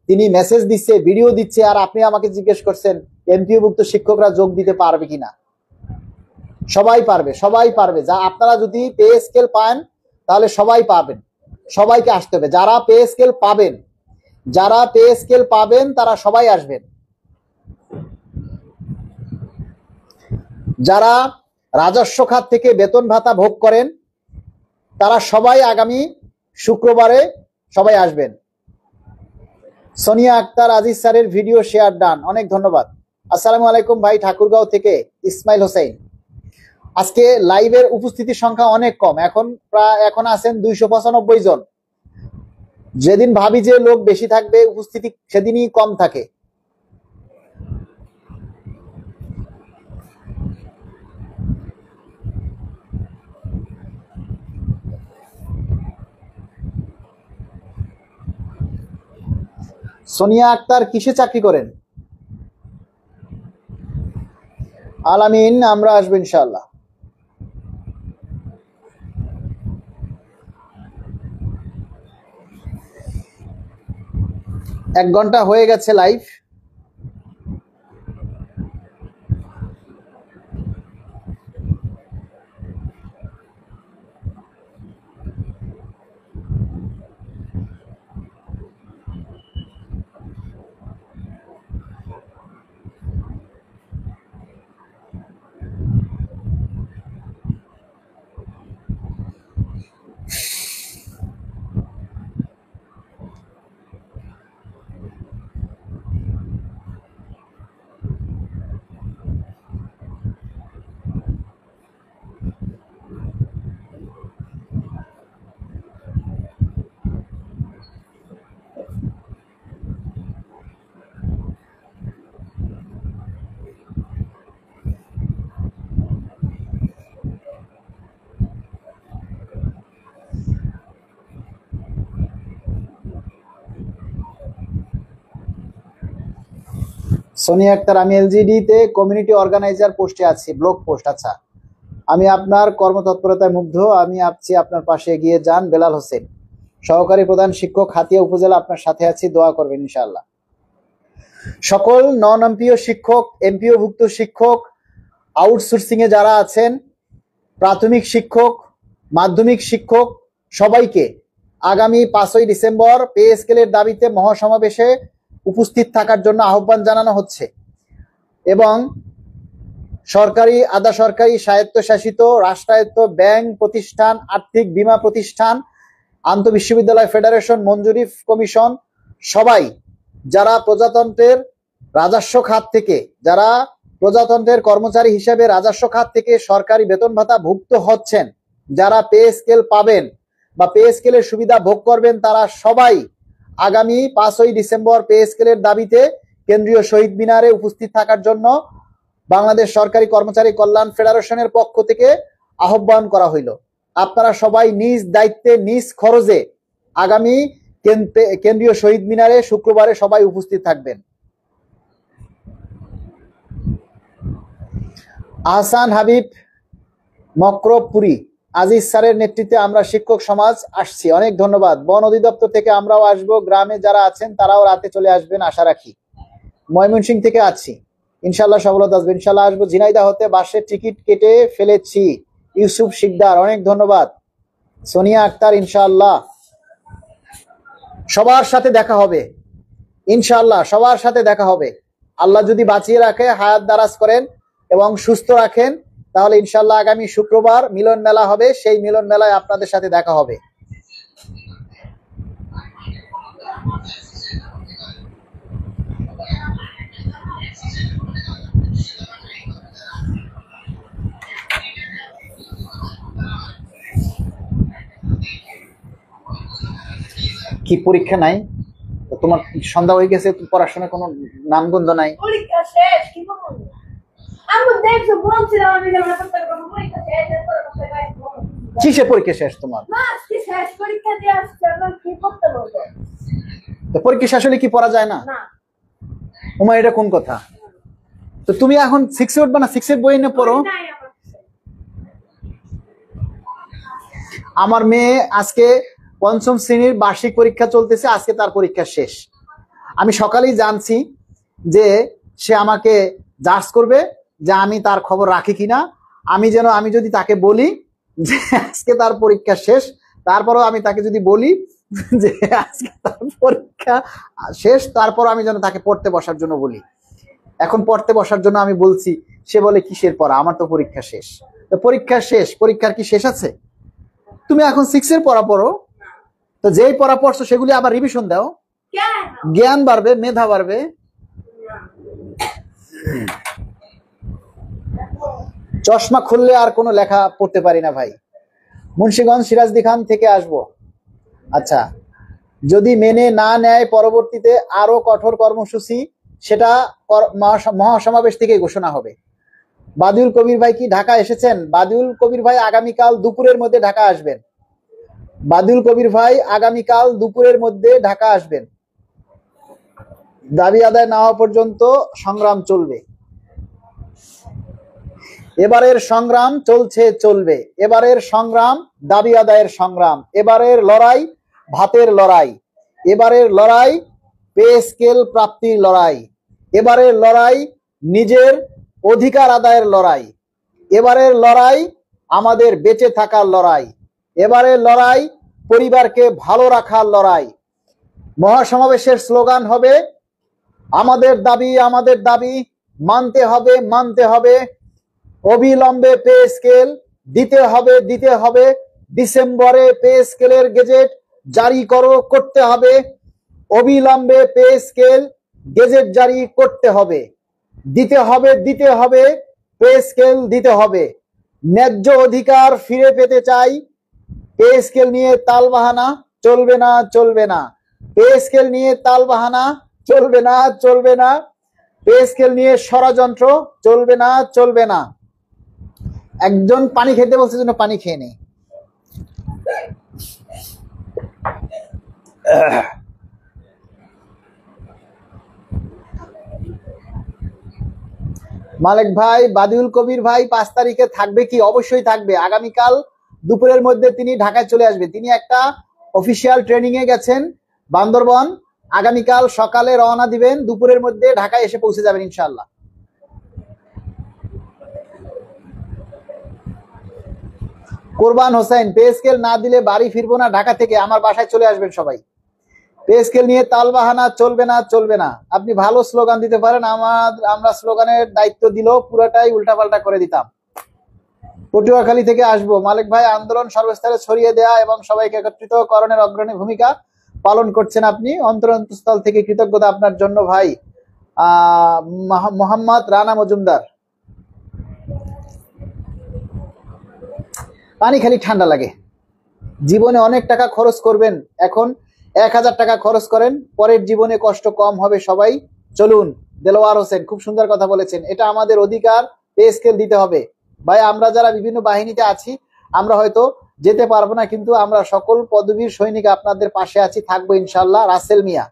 তিনি মেসেজ দিচ্ছে, ভিডিও দিচ্ছে, আর আপনি আমাকে জিজ্ঞেস করছেন এমপিও ভুক্ত শিক্ষকরা যোগ দিতে পারবে কিনা? সবাই পারবে, সবাই পারবে। যা আপনারা যদি পে স্কেল পান তাহলে সবাই পাবেন, সবাইকে আসতে হবে। যারা পে স্কেল পাবেন তারা সবাই আসবেন। যারা রাজস্ব খাত থেকে বেতন ভাতা ভোগ করেন তারা সবাই আগামী শুক্রবারে সবাই আসবেন। সোনিয়া আক্তার, আজিজ স্যারের ভিডিও শেয়ার ডান, অনেক ধন্যবাদ। আসসালামু আলাইকুম ভাই, ঠাকুরগাঁও থেকে ইসমাইল হোসেন। আজকে লাইভের উপস্থিতির সংখ্যা অনেক কম, এখন আছেন 295 জন। যেদিন ভাবি যে লোক বেশি থাকবে, উপস্থিতি সেদিনই কম থাকে। সোনিয়া আক্তার কিসে চাকরি করেন? আলামিন, আমরা আসবো ইনশাআল্লাহ। এক ঘন্টা হয়ে গেছে লাইভ। সোনিয়া আক্তার, আমি এলজিডি তে কমিউনিটি অর্গানাইজার পোস্টে আছি, ব্লক পোস্ট। আচ্ছা, আমি আপনার কর্মতৎপরতায় মুগ্ধ, আমি আছি আপনার পাশে, এগিয়ে যান। বেলাল হোসেন, সহকারী প্রধান শিক্ষক, হাতিয়া উপজেলা, আপনার সাথে আছি, দোয়া করবেন ইনশাআল্লাহ। সকল নন এমপিও শিক্ষক, এমপিও ভুক্ত শিক্ষক, আউটসোর্সিং এ যারা আছেন, প্রাথমিক শিক্ষক, মাধ্যমিক শিক্ষক, সবাইকে আগামী 5ই ডিসেম্বর পে স্কেলের দাবিতে মহাসমাবেশে উপস্থিত থাকার জন্য আহ্বান জানানো হচ্ছে। এবং সরকারি, আধা সরকারি, স্বায়ত্তশাসিত, রাষ্ট্রায়ত্ত ব্যাংক প্রতিষ্ঠান, আর্থিক বীমা প্রতিষ্ঠান, আন্তঃবিশ্ববিদ্যালয় ফেডারেশন, মঞ্জুরি কমিশন, সবাই যারা প্রজাতন্ত্রের রাজস্ব খাত থেকে, যারা প্রজাতন্ত্রের কর্মচারী হিসেবে রাজস্ব খাত থেকে সরকারি বেতন ভাতা ভুক্ত হচ্ছেন, যারা পে স্কেল পাবেন বা পে স্কেলের সুবিধা ভোগ করবেন, তারা সবাই আগামী 5ই ডিসেম্বর পে স্কেলের দাবিতে কেন্দ্রীয় শহীদ মিনারে উপস্থিত থাকার জন্য বাংলাদেশ সরকারি কর্মচারী কল্যাণ ফেডারেশনের পক্ষ থেকে আহ্বান করা হইল। আপনারা সবাই নিজ দায়িত্বে, নিজ খরচে আগামী কেন্দ্রীয় শহীদ মিনারে শুক্রবারে সবাই উপস্থিত থাকবেন। আহসান হাবিব মক্রবপুরি, আজিজ স্যারের নেতৃত্বে আমরা শিক্ষক সমাজ আসছি, অনেক ধন্যবাদ। বন অধিদপ্তর থেকে আমরাও আসবো, গ্রামে যারা আছেন তারাও রাতে চলে আসবেন আশা রাখি। ময়মনসিংহ থেকে আছি, ইনশাল্লাহ সফলতা আসবে, ইনশাল্লাহ আসবো। ঝিনাইদহ হতে বাসের টিকিট কেটে ফেলেছি, ইউসুফ শিকদার, অনেক ধন্যবাদ। সোনিয়া আক্তার, ইনশাআল্লাহ সবার সাথে দেখা হবে, ইনশাআল্লাহ সবার সাথে দেখা হবে। আল্লাহ যদি বাঁচিয়ে রাখে, হায়াত দারাজ করেন এবং সুস্থ রাখেন, তাহলে ইনশাআল্লাহ আগামী শুক্রবার মিলন মেলা হবে, সেই মিলন মেলায় আপনাদের সাথে দেখা হবে। কি পরীক্ষা নাই তোমার? সন্ধ্যা হয়ে গেছে, পড়াশোনার কোনো নামগন্ধ নাই? পরীক্ষা শেষ, কি বলবো? আমি দেখছো বলছিলাম আমি যেমন পরীক্ষা শেষ, কিসে পরীক্ষা শেষ তোমার? না, আজকে শেষ পরীক্ষা দিয়ে আসছে, এখন কি করতে বলবো? তো পরীক্ষা শেষ হলে কি পড়া যায় না? না। ওমা, এটা কোন কথা? তো তুমি এখন 6-এ উঠবা না? 6-এর বই নিয়ে পড়ো। আমার মেয়ে আজকে 5ম শ্রেণীর বার্ষিক পরীক্ষা চলতেছে, আজকে তার পরীক্ষা শেষ। আমি সকালেই জানছি যে সে আমাকে জাজ করবে যে আমি তার খবর রাখি কিনা। আমি যদি তাকে বলি যে আজকে তার পরীক্ষা শেষ, তারপরও আমি তাকে যদি বলি যে আজকে তার পরীক্ষা শেষ, তারপর আমি যেন তাকে পড়তে বসার জন্য বলি। এখন পড়তে বসার জন্য আমি বলছি, সে বলে কিসের পড়া, আমার তো পরীক্ষা শেষ। তো পরীক্ষা শেষ, পরীক্ষার কি শেষ আছে? তুমি এখন 6-এর পড়া পড়ো, তো যেই পড়া পড়ছো সেগুলি আবার রিভিশন দাও, জ্ঞান বাড়বে, মেধা বাড়বে। চশমা খুললে আর কোনো লেখা পড়তে পারি না ভাই। মুন্সিগঞ্জ সিরাজদি খান থেকে আসবো। আচ্ছা, যদি মেনে না নেয় পরবর্তীতে আরো কঠোর কর্মসূচি, সেটা মহাসমাবেশ থেকে ঘোষণা হবে। বাদিউল কবির ভাই কি ঢাকা এসেছেন? বাদিউল কবির ভাই আগামীকাল দুপুরের মধ্যে ঢাকা আসবেন। বাদিউল কবির ভাই আগামীকাল দুপুরের মধ্যে ঢাকা আসবেন। দাবি আদায় না হওয়া পর্যন্ত সংগ্রাম চলবে। এবারের সংগ্রাম চলবে। এবারের সংগ্রাম দাবি আদায়ের সংগ্রাম। এবারের লড়াই ভাতের লড়াই। এবারের লড়াই পে স্কেল প্রাপ্তির লড়াই। এবারের লড়াই নিজের অধিকার আদায়ের লড়াই। এবারের লড়াই আমাদের বেঁচে থাকার লড়াই। এবারের লড়াই পরিবারকে ভালো রাখার লড়াই। মহাসমাবেশের স্লোগান হবে, আমাদের দাবি, আমাদের দাবি, মানতে হবে, মানতে হবে, অবিলম্বে পে স্কেল দিতে হবে, দিতে হবে, ডিসেম্বরে পে স্কেলের গেজেট জারি করতে হবে, অবিলম্বে পে স্কেল গেজেট জারি করতে হবে, দিতে হবে, দিতে হবে, পে স্কেল দিতে হবে। ন্যায্য অধিকার ফিরে পেতে চাই। পে স্কেল নিয়ে তালবাহানা চলবে না, চলবে না। পে স্কেল নিয়ে তালবাহানা চলবে না, চলবে না। পে স্কেল নিয়ে ষড়যন্ত্র চলবে না, চলবে না। একজন পানি খেতে বলছে, জন্য পানি খেয়ে নেই। মালিক ভাই, বাদিউল কবির ভাই 5 তারিখে থাকবে কি? অবশ্যই থাকবে। আগামীকাল দুপুরের মধ্যে তিনি ঢাকায় চলে আসবে। তিনি একটা অফিসিয়াল ট্রেনিং এ গেছেন বান্দরবন। আগামীকাল সকালে রওনা দিবেন, দুপুরের মধ্যে ঢাকায় এসে পৌঁছে যাবেন ইনশাআল্লাহ। কোরবান হোসেন, পে স্কেল না দিলে বাড়ি ফিরবো না ঢাকা থেকে, আমার বাসায় চলে আসবেন সবাই। পে স্কেল নিয়ে তালবাহানা চলবে না, চলবে না। আপনি ভালো স্লোগান দিতে পারেন, আমরা স্লোগানের দায়িত্ব দিলেও পুরোটাই উল্টাপাল্টা করে দিতাম। পটুয়াখালী থেকে আসবো। মালিক ভাই, আন্দোলন সর্বস্তরে ছড়িয়ে দেয়া এবং সবাইকে একত্রিত করণের অগ্রণী ভূমিকা পালন করছেন আপনি। অন্তরস্থল থেকে কৃতজ্ঞতা আপনার জন্য ভাই। মোহাম্মদ রানা মজুমদার। পানি খালি ঠান্ডা লাগে। জীবনে অনেক টাকা খরচ করবেন, এখন 1000 টাকা খরচ করেন, পরের জীবনে কষ্ট কম হবে সবাই। চলুন। দেলোয়ার হোসেন, খুব সুন্দর কথা বলেছেন। এটা আমাদের অধিকার, পে স্কেল দিতে হবে ভাই। আমরা যারা বিভিন্ন বাহিনীতে আছি, আমরা হয়তো যেতে পারবো না, কিন্তু আমরা সকল পদবীর সৈনিক আপনাদের পাশে আছি, থাকবো ইনশাল্লাহ। রাসেল মিয়া।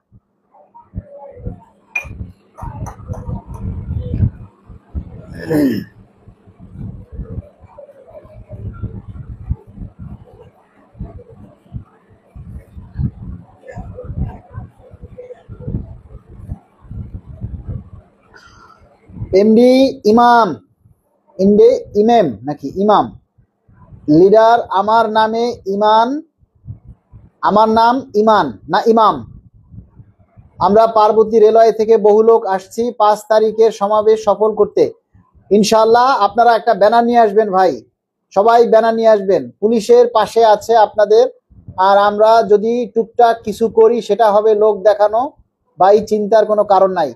এমডি ইমাম, ইন্ডে ইমাম নাকি ইমাম লিডার, আমার নামে ইমান, আমার নাম ইমান না ইমাম। আমরা পার্বতী রেলওয়ে থেকে বহু লোক আসছি 5 তারিখের সমাবেশ সফল করতে। ইনশাআল্লাহ আপনারা একটা ব্যানার নিয়ে আসবেন ভাই, সবাই ব্যানার নিয়ে আসবেন। পুলিশের পাশে আছে আপনাদের। আর আমরা যদি টুকটাক কিছু করি সেটা হবে লোক দেখানো, ভাই চিন্তার কোনো কারণ নাই।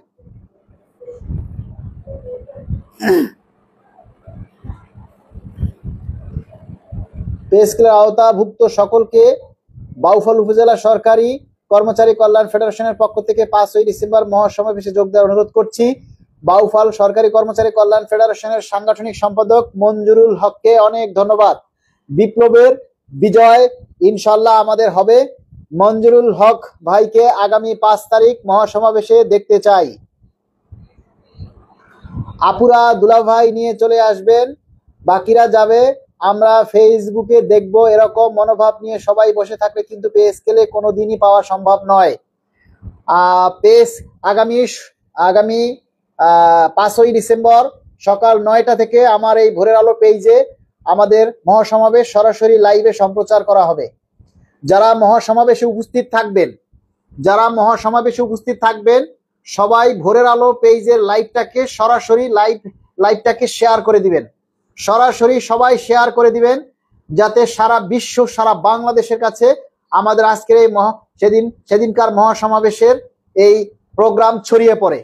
পে স্কেলের আওতাভুক্ত সকলকে বাউফল উপজেলা সরকারি কর্মচারী কল্যাণ ফেডারেশনের পক্ষ থেকে 5ই ডিসেম্বর মহাসমাবেশে যোগ দেওয়ার অনুরোধ করছি। বাউফল সরকারি কর্মচারী কল্যাণ ফেডারেশনের সাংগঠনিক সম্পাদক মঞ্জুরুল হককে অনেক ধন্যবাদ। বিপ্লবের বিজয় ইনশাল্লাহ আমাদের হবে। মঞ্জুরুল হক ভাইকে আগামী 5 তারিখ মহাসমাবেশে দেখতে চাই। আপুরা দুলাভাই নিয়ে চলে আসবেন, বাকিরা যাবে, আমরা ফেসবুকে দেখব। এরকম মনোভাব নিয়ে সবাই বসে থাকলে কিন্তু পে স্কেলে কোনোদিনই পাওয়া সম্ভব নয়। আগামী 5ই ডিসেম্বর সকাল 9টা থেকে আমার এই ভোরের আলো পেজে আমাদের মহাসমাবেশ সরাসরি লাইভে সম্প্রচার করা হবে। যারা মহাসমাবেশে উপস্থিত থাকবেন সবাই ভোরের আলো পেজের লাইভটাকে সরাসরি লাইভটাকে শেয়ার করে দিবেন। সরাসরি সবাই শেয়ার করে দিবেন, যাতে সারা বিশ্ব, সারা বাংলাদেশের কাছে আমাদের আজকের এই সেদিনকার মহাসমাবেশের এই প্রোগ্রাম ছড়িয়ে পড়ে।